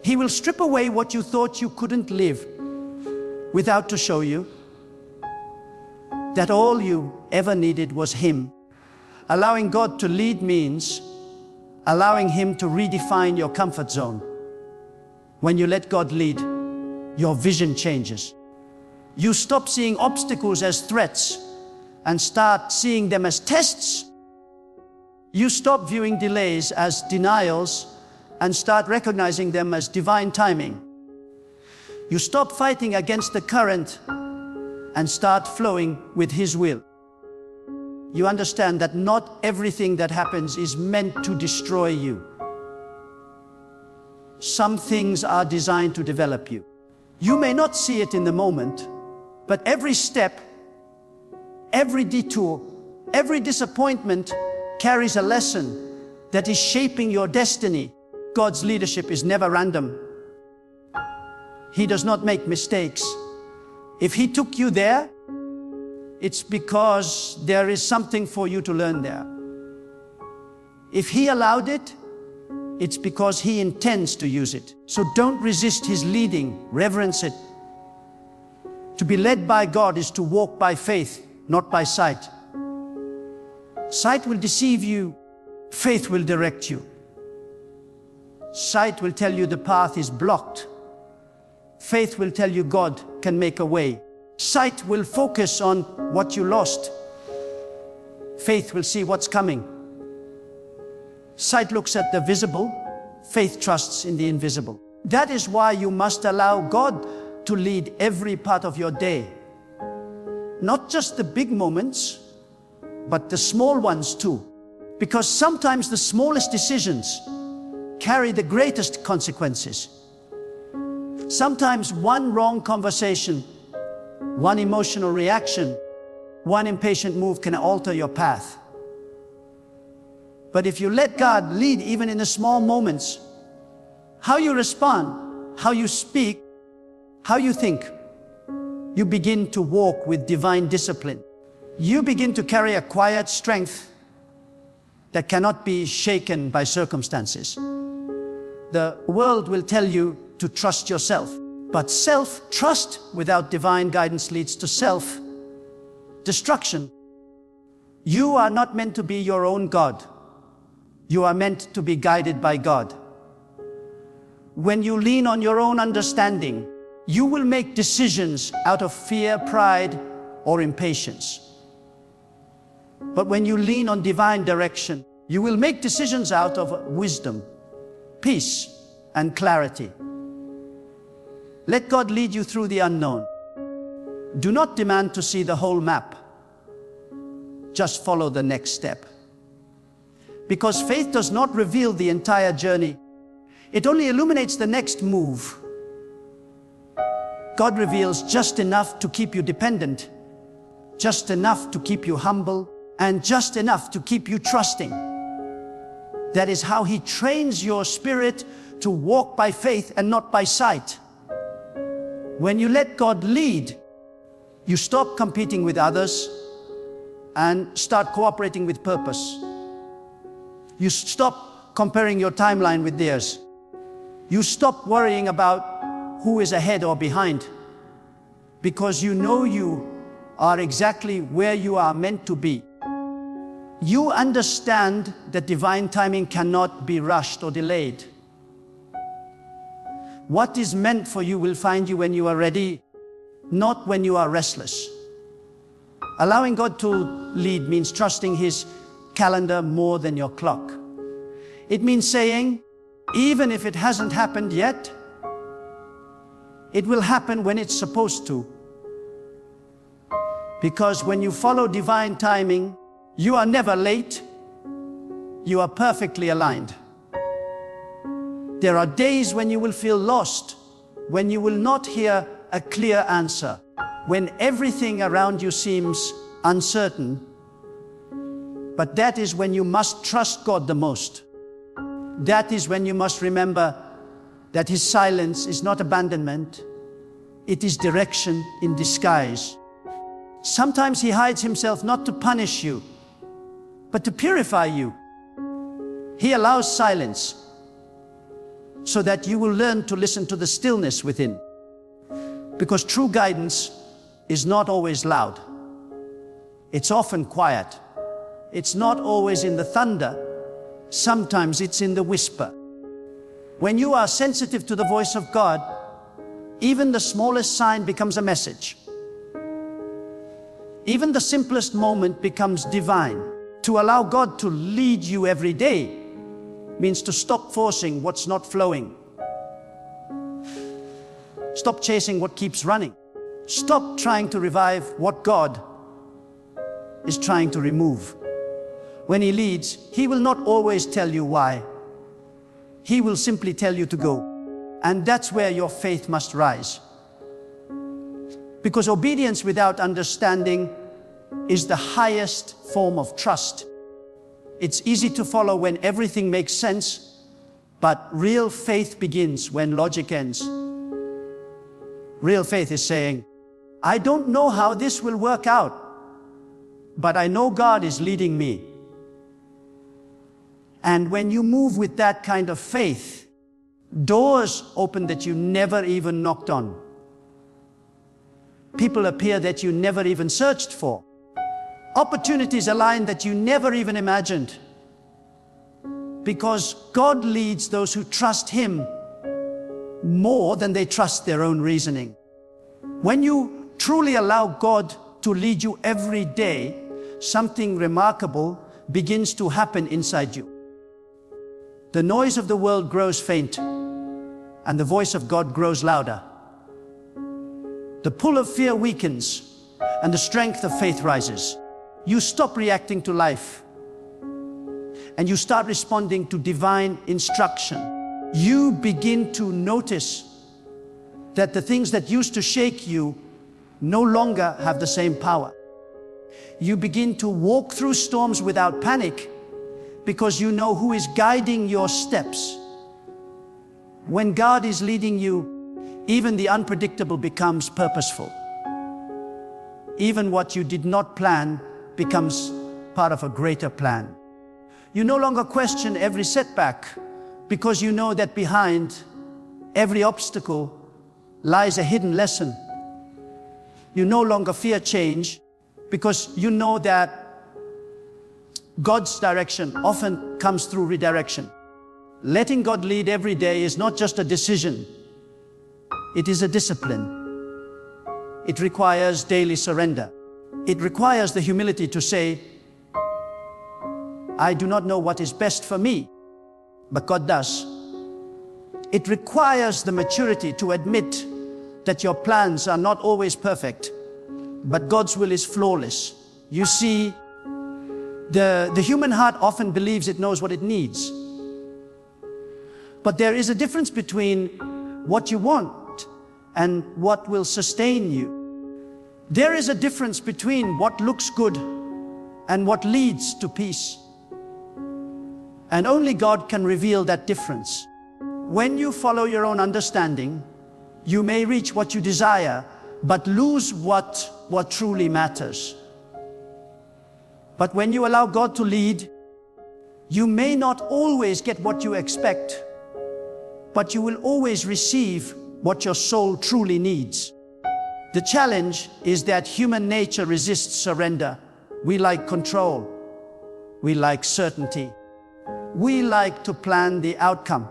Speaker 1: He will strip away what you thought you couldn't live without to show you that all you ever needed was Him. Allowing God to lead means allowing Him to redefine your comfort zone. When you let God lead, your vision changes. You stop seeing obstacles as threats and start seeing them as tests. You stop viewing delays as denials and start recognizing them as divine timing. You stop fighting against the current and start flowing with His will. You understand that not everything that happens is meant to destroy you. Some things are designed to develop you. You may not see it in the moment, but every step, every detour, every disappointment carries a lesson that is shaping your destiny. God's leadership is never random. He does not make mistakes. If He took you there, it's because there is something for you to learn there. If He allowed it, it's because He intends to use it. So don't resist His leading, reverence it. To be led by God is to walk by faith, not by sight. Sight will deceive you, faith will direct you. Sight will tell you the path is blocked. Faith will tell you God can make a way. Sight will focus on what you lost. Faith will see what's coming. Sight looks at the visible. Faith trusts in the invisible. That is why you must allow God to lead every part of your day. Not just the big moments, but the small ones too. Because sometimes the smallest decisions carry the greatest consequences. Sometimes one wrong conversation, one emotional reaction, one impatient move can alter your path. But if you let God lead even in the small moments, how you respond, how you speak, how you think, you begin to walk with divine discipline. You begin to carry a quiet strength that cannot be shaken by circumstances. The world will tell you to trust yourself, but self-trust without divine guidance leads to self-destruction. You are not meant to be your own God. You are meant to be guided by God. When you lean on your own understanding, you will make decisions out of fear, pride, or impatience. But when you lean on divine direction, you will make decisions out of wisdom, peace, and clarity. Let God lead you through the unknown. Do not demand to see the whole map. Just follow the next step. Because faith does not reveal the entire journey. It only illuminates the next move. God reveals just enough to keep you dependent, just enough to keep you humble, and just enough to keep you trusting. That is how He trains your spirit to walk by faith and not by sight. When you let God lead, you stop competing with others and start cooperating with purpose. You stop comparing your timeline with theirs. You stop worrying about who is ahead or behind, because you know you are exactly where you are meant to be. You understand that divine timing cannot be rushed or delayed. What is meant for you will find you when you are ready, not when you are restless. Allowing God to lead means trusting His calendar more than your clock. It means saying, even if it hasn't happened yet, it will happen when it's supposed to. Because when you follow divine timing, you are never late. You are perfectly aligned. There are days when you will feel lost, when you will not hear a clear answer, when everything around you seems uncertain. But that is when you must trust God the most. That is when you must remember that His silence is not abandonment, it is direction in disguise. Sometimes He hides Himself not to punish you, but to purify you. He allows silence so that you will learn to listen to the stillness within. Because true guidance is not always loud. It's often quiet. It's not always in the thunder. Sometimes it's in the whisper. When you are sensitive to the voice of God, even the smallest sign becomes a message. Even the simplest moment becomes divine. To allow God to lead you every day means to stop forcing what's not flowing. Stop chasing what keeps running. Stop trying to revive what God is trying to remove. When He leads, He will not always tell you why. He will simply tell you to go. And that's where your faith must rise. Because obedience without understanding is the highest form of trust. It's easy to follow when everything makes sense, but real faith begins when logic ends. Real faith is saying, I don't know how this will work out, but I know God is leading me. And when you move with that kind of faith, doors open that you never even knocked on. People appear that you never even searched for. Opportunities align that you never even imagined. Because God leads those who trust Him more than they trust their own reasoning. When you truly allow God to lead you every day, something remarkable begins to happen inside you. The noise of the world grows faint, and the voice of God grows louder. the pull of fear weakens, and the strength of faith rises. You stop reacting to life, and you start responding to divine instruction. You begin to notice that the things that used to shake you no longer have the same power. You begin to walk through storms without panic because you know who is guiding your steps. When God is leading you, even the unpredictable becomes purposeful. Even what you did not plan becomes part of a greater plan. You no longer question every setback because you know that behind every obstacle lies a hidden lesson. You no longer fear change because you know that God's direction often comes through redirection. Letting God lead every day is not just a decision, it is a discipline. It requires daily surrender. It requires the humility to say, I do not know what is best for me, but God does. It requires the maturity to admit that your plans are not always perfect, but God's will is flawless. You see, the human heart often believes it knows what it needs. But there is a difference between what you want and what will sustain you. There is a difference between what looks good and what leads to peace. And only God can reveal that difference. When you follow your own understanding, you may reach what you desire, but lose what truly matters. But when you allow God to lead, you may not always get what you expect, but you will always receive what your soul truly needs. The challenge is that human nature resists surrender. We like control. We like certainty. We like to plan the outcome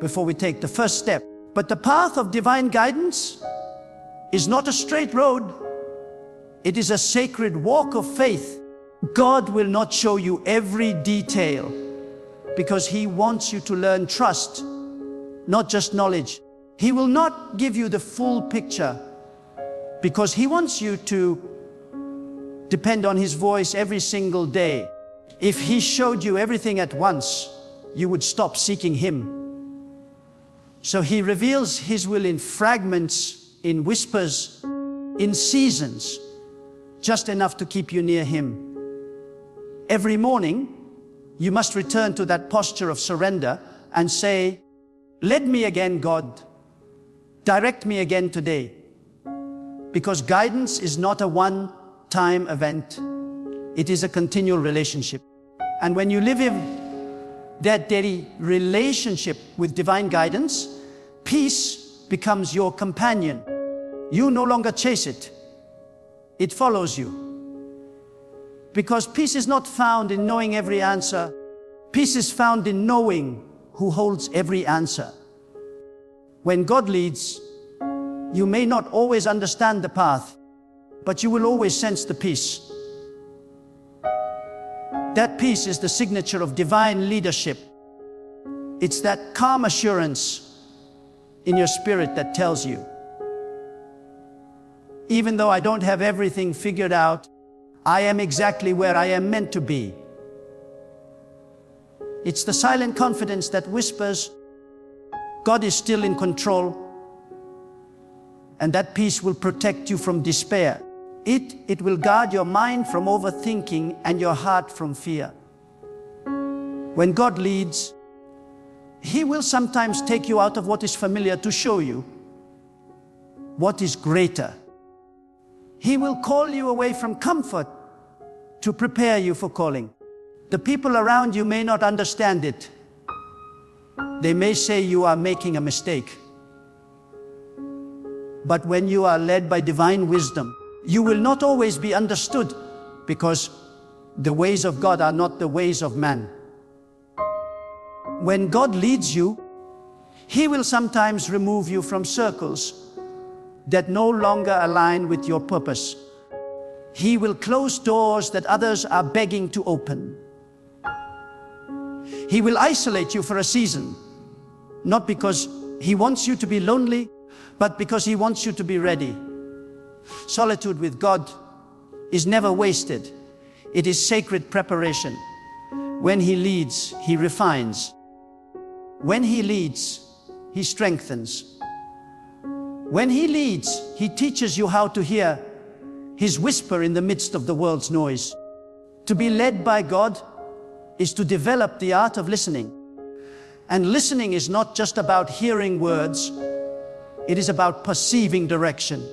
Speaker 1: before we take the first step. But the path of divine guidance is not a straight road. It is a sacred walk of faith. God will not show you every detail because He wants you to learn trust, not just knowledge. He will not give you the full picture because He wants you to depend on His voice every single day. If He showed you everything at once, you would stop seeking Him. So He reveals His will in fragments, in whispers, in seasons, just enough to keep you near Him. Every morning, you must return to that posture of surrender and say, "Lead me again, God. Direct me again today." Because guidance is not a one-time event. It is a continual relationship. And when you live in that daily relationship with divine guidance, peace becomes your companion. You no longer chase it. It follows you. Because peace is not found in knowing every answer. Peace is found in knowing who holds every answer. When God leads, you may not always understand the path, but you will always sense the peace. That peace is the signature of divine leadership. It's that calm assurance in your spirit that tells you, even though I don't have everything figured out, I am exactly where I am meant to be. It's the silent confidence that whispers, God is still in control, and that peace will protect you from despair. It will guard your mind from overthinking and your heart from fear. When God leads, He will sometimes take you out of what is familiar to show you what is greater. He will call you away from comfort to prepare you for calling. The people around you may not understand it. They may say you are making a mistake. But when you are led by divine wisdom, you will not always be understood because the ways of God are not the ways of man. When God leads you, He will sometimes remove you from circles that no longer align with your purpose. He will close doors that others are begging to open. He will isolate you for a season, not because He wants you to be lonely, but because He wants you to be ready. Solitude with God is never wasted. It is sacred preparation. When He leads, He refines. When He leads, He strengthens. When He leads, He teaches you how to hear His whisper in the midst of the world's noise. To be led by God is to develop the art of listening. And listening is not just about hearing words, it is about perceiving direction.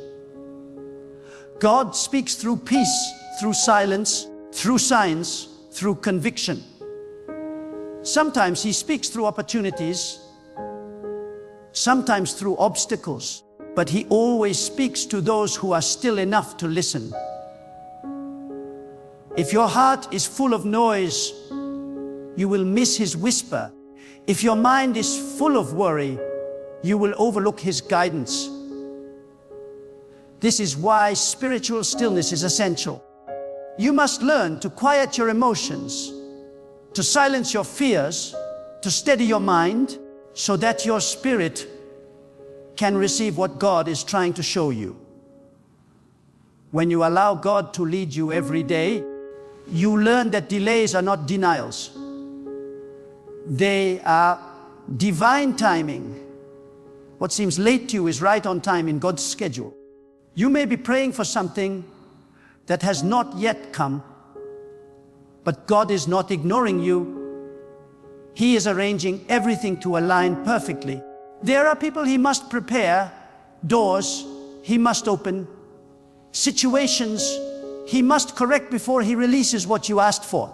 Speaker 1: God speaks through peace, through silence, through signs, through conviction. Sometimes He speaks through opportunities, sometimes through obstacles, but He always speaks to those who are still enough to listen. If your heart is full of noise, you will miss His whisper. If your mind is full of worry, you will overlook His guidance. This is why spiritual stillness is essential. You must learn to quiet your emotions, to silence your fears, to steady your mind, so that your spirit can receive what God is trying to show you. When you allow God to lead you every day, you learn that delays are not denials. They are divine timing. What seems late to you is right on time in God's schedule. You may be praying for something that has not yet come, but God is not ignoring you. He is arranging everything to align perfectly. There are people He must prepare, doors He must open, situations He must correct before He releases what you asked for.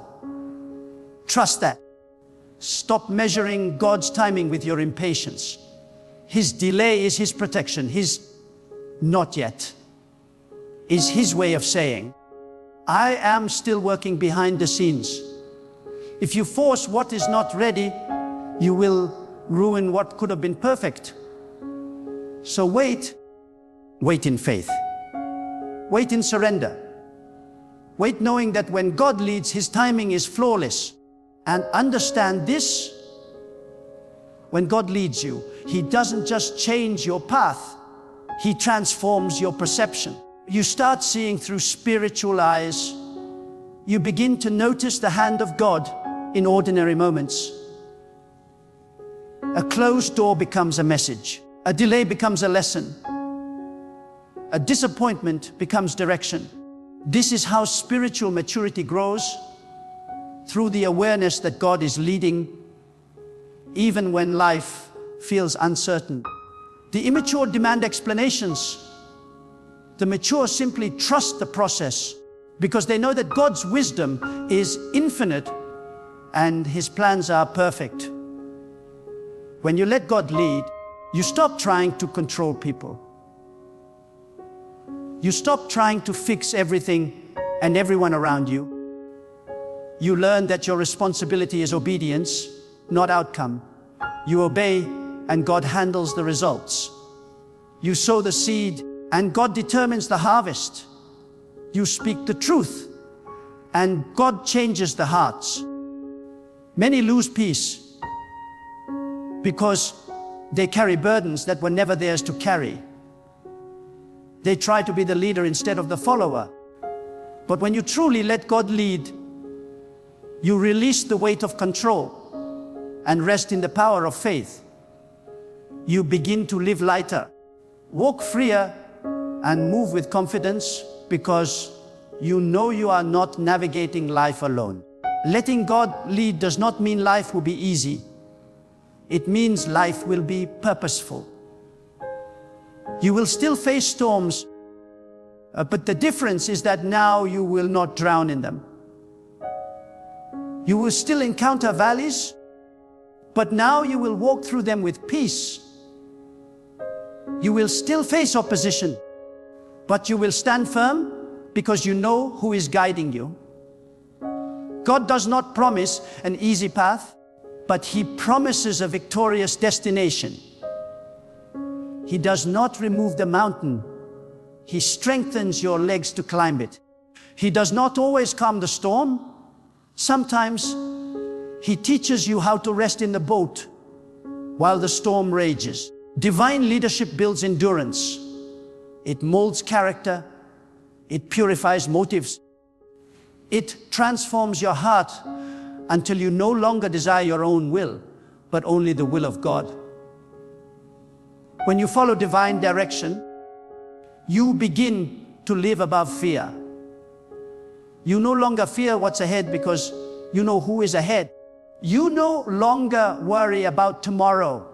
Speaker 1: Trust that. Stop measuring God's timing with your impatience. His delay is His protection. His not yet is His way of saying, I am still working behind the scenes. If you force what is not ready, you will ruin what could have been perfect. So wait. Wait in faith. Wait in surrender. Wait knowing that when God leads, His timing is flawless. And understand this: when God leads you, He doesn't just change your path, He transforms your perception. You start seeing through spiritual eyes. You begin to notice the hand of God in ordinary moments. A closed door becomes a message. A delay becomes a lesson. A disappointment becomes direction. This is how spiritual maturity grows, through the awareness that God is leading, even when life feels uncertain. The immature demand explanations. The mature simply trust the process because they know that God's wisdom is infinite and His plans are perfect. When you let God lead, you stop trying to control people. You stop trying to fix everything and everyone around you. You learn that your responsibility is obedience, not outcome. You obey and God handles the results. You sow the seed and God determines the harvest. You speak the truth and God changes the hearts. Many lose peace because they carry burdens that were never theirs to carry. They try to be the leader instead of the follower. But when you truly let God lead, you release the weight of control and rest in the power of faith. You begin to live lighter, walk freer, and move with confidence because you know you are not navigating life alone. Letting God lead does not mean life will be easy. It means life will be purposeful. You will still face storms, but the difference is that now you will not drown in them. You will still encounter valleys, but now you will walk through them with peace. You will still face opposition, but you will stand firm because you know who is guiding you. God does not promise an easy path, but He promises a victorious destination. He does not remove the mountain. He strengthens your legs to climb it. He does not always calm the storm. Sometimes He teaches you how to rest in the boat while the storm rages. Divine leadership builds endurance. It molds character. It purifies motives. It transforms your heart until you no longer desire your own will, but only the will of God. When you follow divine direction, you begin to live above fear. You no longer fear what's ahead because you know who is ahead. You no longer worry about tomorrow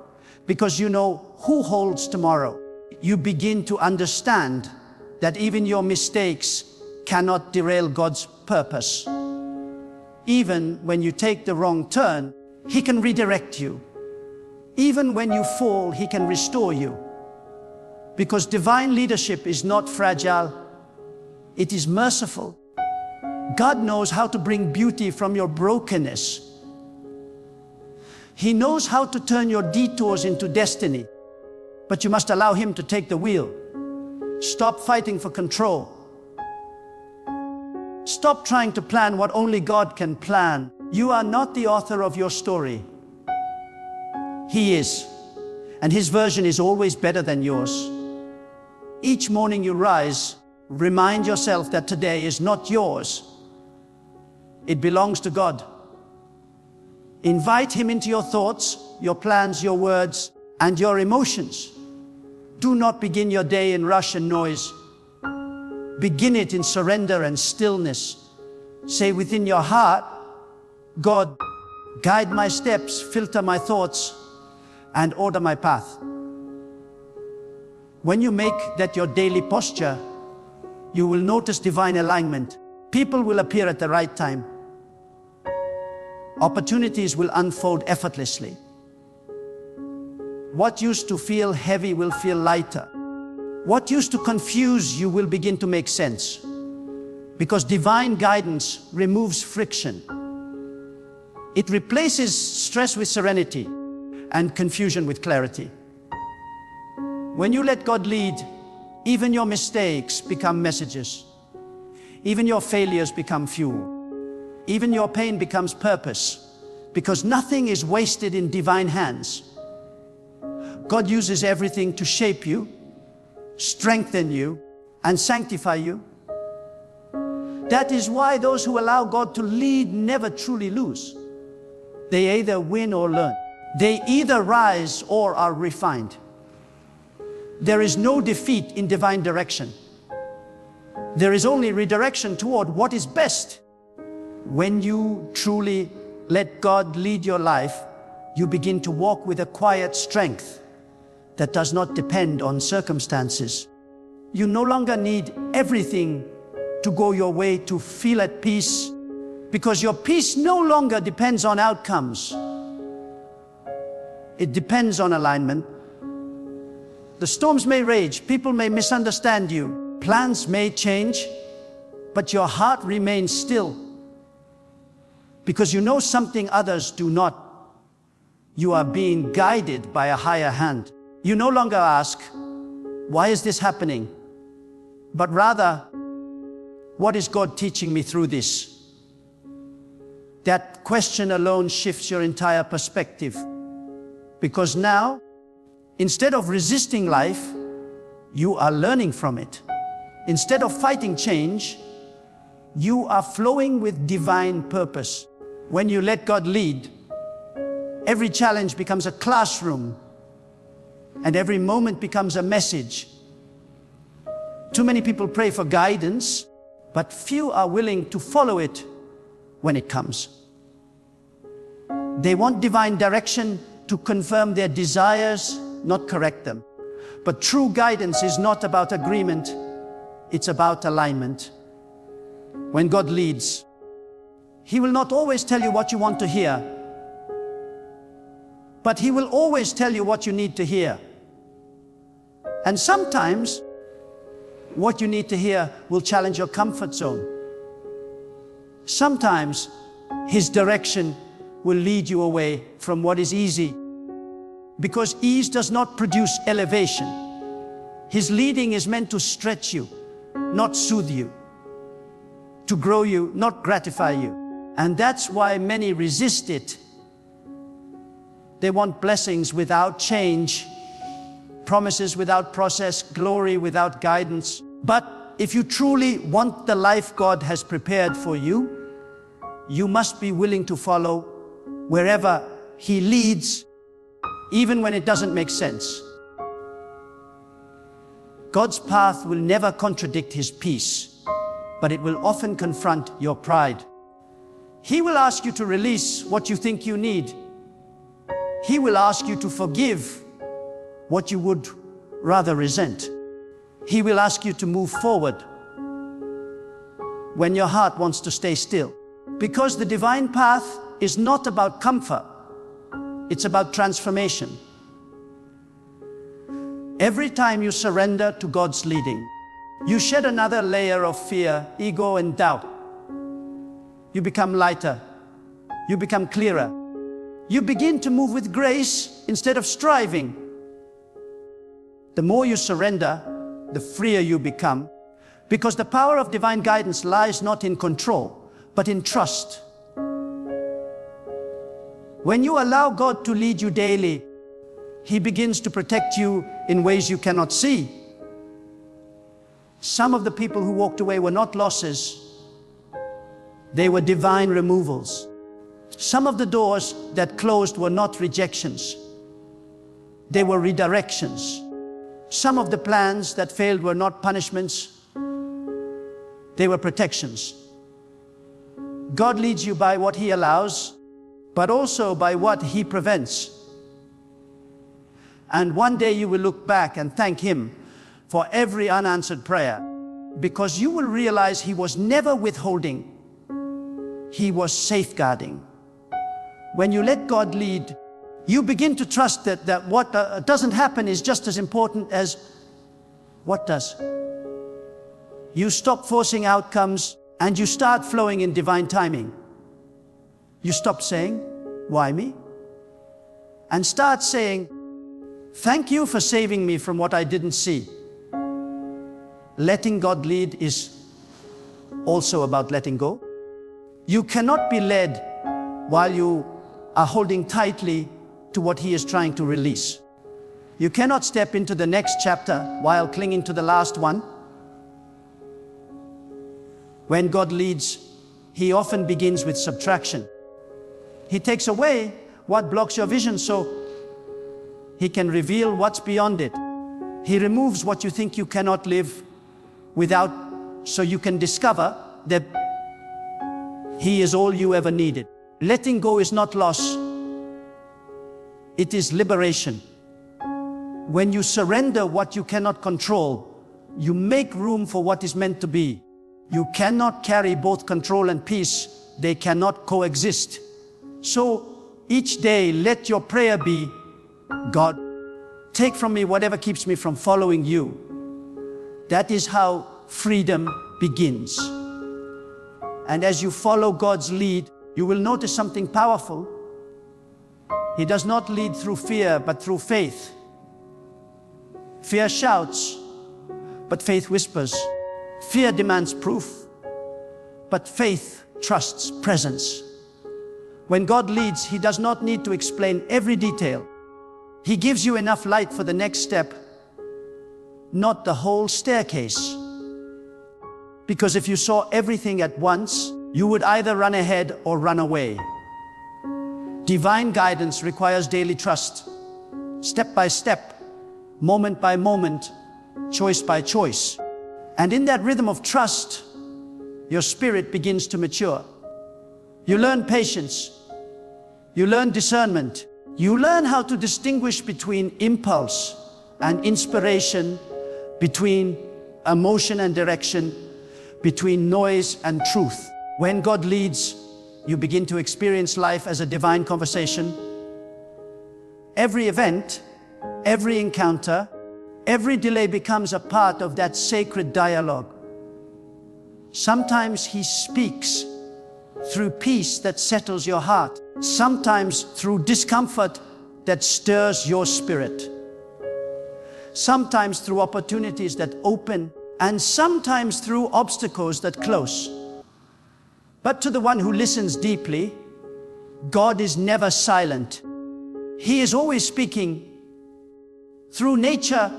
Speaker 1: because you know who holds tomorrow. You begin to understand that even your mistakes cannot derail God's purpose. Even when you take the wrong turn, He can redirect you. Even when you fall, He can restore you. Because divine leadership is not fragile, it is merciful. God knows how to bring beauty from your brokenness. He knows how to turn your detours into destiny, but you must allow Him to take the wheel. Stop fighting for control. Stop trying to plan what only God can plan. You are not the author of your story. He is, and His version is always better than yours. Each morning you rise, remind yourself that today is not yours. It belongs to God. Invite Him into your thoughts, your plans, your words, and your emotions. Do not begin your day in rush and noise. Begin it in surrender and stillness. Say within your heart, God, guide my steps, filter my thoughts, and order my path. When you make that your daily posture, you will notice divine alignment. People will appear at the right time. Opportunities will unfold effortlessly. What used to feel heavy will feel lighter. What used to confuse you will begin to make sense. Because divine guidance removes friction. It replaces stress with serenity and confusion with clarity. When you let God lead, even your mistakes become messages. Even your failures become fuel. Even your pain becomes purpose, because nothing is wasted in divine hands. God uses everything to shape you, strengthen you, and sanctify you. That is why those who allow God to lead never truly lose. They either win or learn. They either rise or are refined. There is no defeat in divine direction. There is only redirection toward what is best. When you truly let God lead your life, you begin to walk with a quiet strength that does not depend on circumstances. You no longer need everything to go your way to feel at peace, because your peace no longer depends on outcomes. It depends on alignment. The storms may rage, people may misunderstand you, plans may change, but your heart remains still. Because you know something others do not. You are being guided by a higher hand. You no longer ask, why is this happening? But rather, what is God teaching me through this? That question alone shifts your entire perspective. Because now, instead of resisting life, you are learning from it. Instead of fighting change, you are flowing with divine purpose. When you let God lead, every challenge becomes a classroom, and every moment becomes a message. Too many people pray for guidance, but few are willing to follow it when it comes. They want divine direction to confirm their desires, not correct them. But true guidance is not about agreement, it's about alignment. When God leads, He will not always tell you what you want to hear, but He will always tell you what you need to hear. And sometimes, what you need to hear will challenge your comfort zone. Sometimes, His direction will lead you away from what is easy, because ease does not produce elevation. His leading is meant to stretch you, not soothe you, to grow you, not gratify you. And that's why many resist it. They want blessings without change, promises without process, glory without guidance. But if you truly want the life God has prepared for you, you must be willing to follow wherever He leads, even when it doesn't make sense. God's path will never contradict His peace, but it will often confront your pride. He will ask you to release what you think you need. He will ask you to forgive what you would rather resent. He will ask you to move forward when your heart wants to stay still. Because the divine path is not about comfort, it's about transformation. Every time you surrender to God's leading, you shed another layer of fear, ego, and doubt. You become lighter. You become clearer. You begin to move with grace instead of striving. The more you surrender, the freer you become, because the power of divine guidance lies not in control, but in trust. When you allow God to lead you daily, He begins to protect you in ways you cannot see. Some of the people who walked away were not losses. They were divine removals. Some of the doors that closed were not rejections. They were redirections. Some of the plans that failed were not punishments. They were protections. God leads you by what He allows, but also by what He prevents. And one day you will look back and thank Him for every unanswered prayer, because you will realize He was never withholding. He was safeguarding. When you let God lead, you begin to trust that what doesn't happen is just as important as what does. You stop forcing outcomes and you start flowing in divine timing. You stop saying, "Why me?" and start saying, "Thank you for saving me from what I didn't see." Letting God lead is also about letting go. You cannot be led while you are holding tightly to what He is trying to release. You cannot step into the next chapter while clinging to the last one. When God leads, He often begins with subtraction. He takes away what blocks your vision so He can reveal what's beyond it. He removes what you think you cannot live without, so you can discover that He is all you ever needed. Letting go is not loss. It is liberation. When you surrender what you cannot control, you make room for what is meant to be. You cannot carry both control and peace. They cannot coexist. So each day, let your prayer be, "God, take from me whatever keeps me from following you." That is how freedom begins. And as you follow God's lead, you will notice something powerful. He does not lead through fear, but through faith. Fear shouts, but faith whispers. Fear demands proof, but faith trusts presence. When God leads, He does not need to explain every detail. He gives you enough light for the next step, not the whole staircase. Because if you saw everything at once, you would either run ahead or run away. Divine guidance requires daily trust, step by step, moment by moment, choice by choice. And in that rhythm of trust, your spirit begins to mature. You learn patience. You learn discernment. You learn how to distinguish between impulse and inspiration, between emotion and direction, between noise and truth. When God leads, you begin to experience life as a divine conversation. Every event, every encounter, every delay becomes a part of that sacred dialogue. Sometimes He speaks through peace that settles your heart. Sometimes through discomfort that stirs your spirit. Sometimes through opportunities that open, and sometimes through obstacles that close. But to the one who listens deeply, God is never silent. He is always speaking through nature,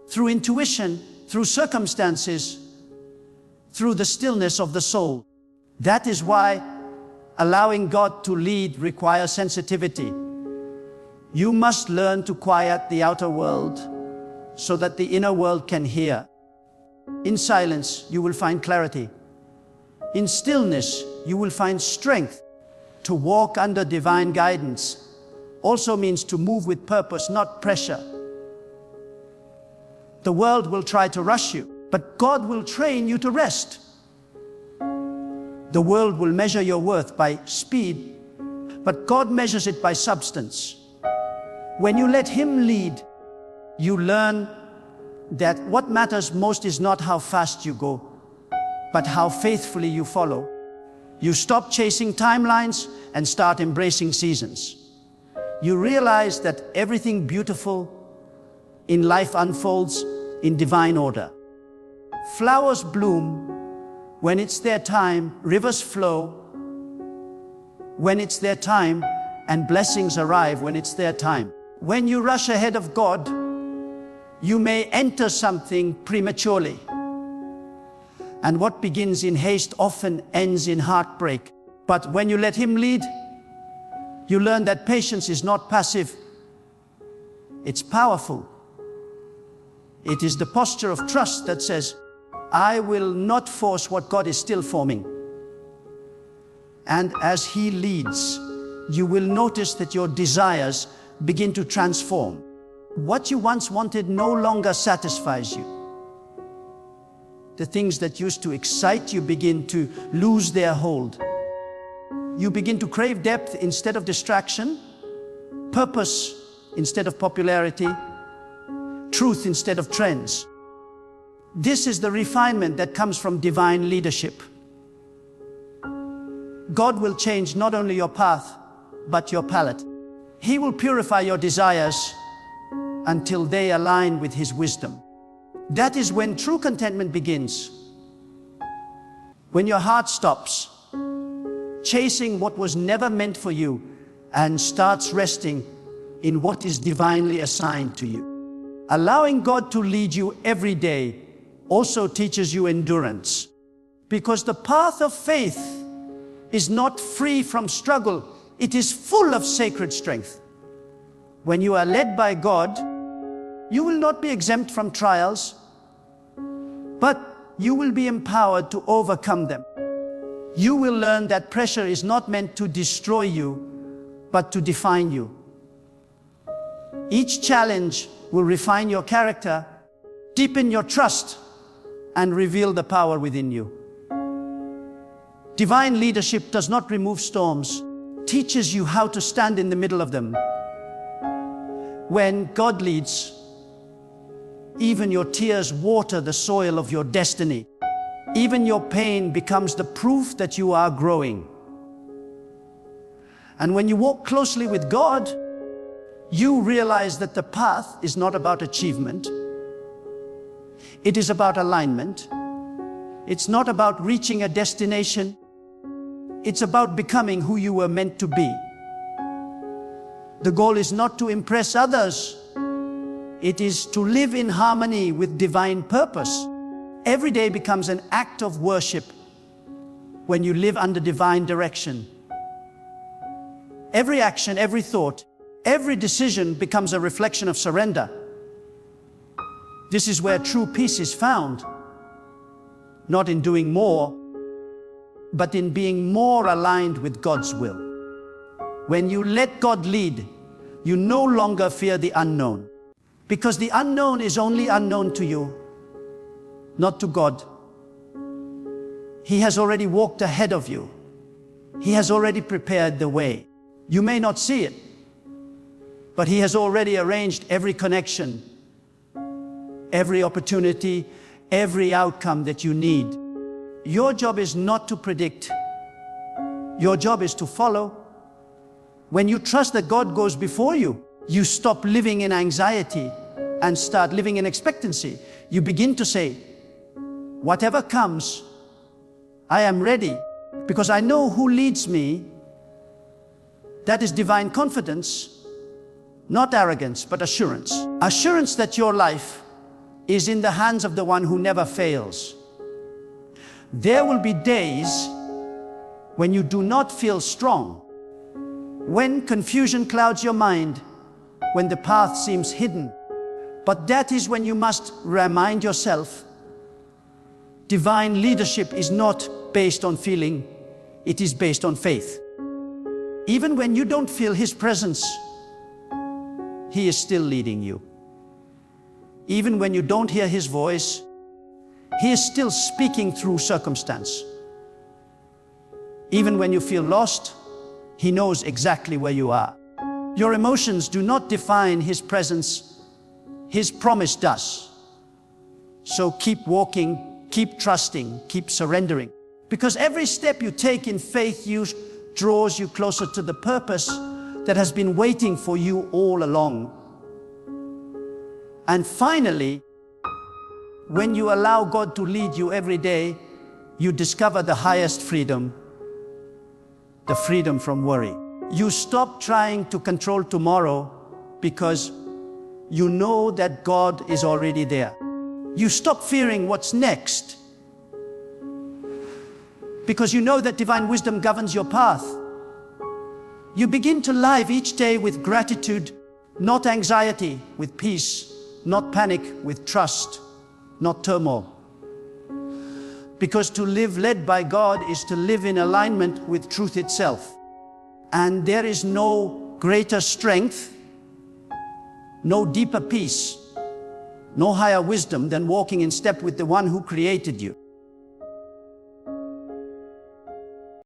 Speaker 1: through intuition, through circumstances, through the stillness of the soul. That is why allowing God to lead requires sensitivity. You must learn to quiet the outer world so that the inner world can hear. In silence, you will find clarity. In stillness, you will find strength. To walk under divine guidance also means to move with purpose, not pressure. The world will try to rush you, but God will train you to rest. The world will measure your worth by speed, but God measures it by substance. When you let Him lead, you learn that what matters most is not how fast you go, but how faithfully you follow. You stop chasing timelines and start embracing seasons. You realize that everything beautiful in life unfolds in divine order. Flowers bloom when it's their time, rivers flow when it's their time, and blessings arrive when it's their time. When you rush ahead of God, you may enter something prematurely. And what begins in haste often ends in heartbreak. But when you let Him lead, you learn that patience is not passive, it's powerful. It is the posture of trust that says, I will not force what God is still forming. And as He leads, you will notice that your desires begin to transform. What you once wanted no longer satisfies you. The things that used to excite you begin to lose their hold. You begin to crave depth instead of distraction, purpose instead of popularity, truth instead of trends. This is the refinement that comes from divine leadership. God will change not only your path, but your palate. He will purify your desires until they align with His wisdom. That is when true contentment begins. When your heart stops chasing what was never meant for you and starts resting in what is divinely assigned to you. Allowing God to lead you every day also teaches you endurance, because the path of faith is not free from struggle. It is full of sacred strength. When you are led by God, you will not be exempt from trials, but you will be empowered to overcome them. You will learn that pressure is not meant to destroy you, but to define you. Each challenge will refine your character, deepen your trust, and reveal the power within you. Divine leadership does not remove storms, teaches you how to stand in the middle of them. When God leads, even your tears water the soil of your destiny. Even your pain becomes the proof that you are growing. And when you walk closely with God, you realize that the path is not about achievement. It is about alignment. It's not about reaching a destination. It's about becoming who you were meant to be. The goal is not to impress others. It is to live in harmony with divine purpose. Every day becomes an act of worship when you live under divine direction. Every action, every thought, every decision becomes a reflection of surrender. This is where true peace is found, not in doing more, but in being more aligned with God's will. When you let God lead, you no longer fear the unknown, because the unknown is only unknown to you, not to God. He has already walked ahead of you. He has already prepared the way. You may not see it, but He has already arranged every connection, every opportunity, every outcome that you need. Your job is not to predict. Your job is to follow. When you trust that God goes before you, you stop living in anxiety and start living in expectancy. You begin to say, whatever comes, I am ready, because I know who leads me. That is divine confidence. Not arrogance, but assurance. Assurance that your life is in the hands of the one who never fails. There will be days when you do not feel strong, when confusion clouds your mind, when the path seems hidden. But that is when you must remind yourself, divine leadership is not based on feeling, it is based on faith. Even when you don't feel His presence, He is still leading you. Even when you don't hear His voice, He is still speaking through circumstance. Even when you feel lost, He knows exactly where you are. Your emotions do not define His presence, His promise does. So keep walking, keep trusting, keep surrendering. Because every step you take in faith draws you closer to the purpose that has been waiting for you all along. And finally, when you allow God to lead you every day, you discover the highest freedom, the freedom from worry. You stop trying to control tomorrow because you know that God is already there. You stop fearing what's next because you know that divine wisdom governs your path. You begin to live each day with gratitude, not anxiety, with peace, not panic, with trust, not turmoil. Because to live led by God is to live in alignment with truth itself. And there is no greater strength, no deeper peace, no higher wisdom than walking in step with the one who created you.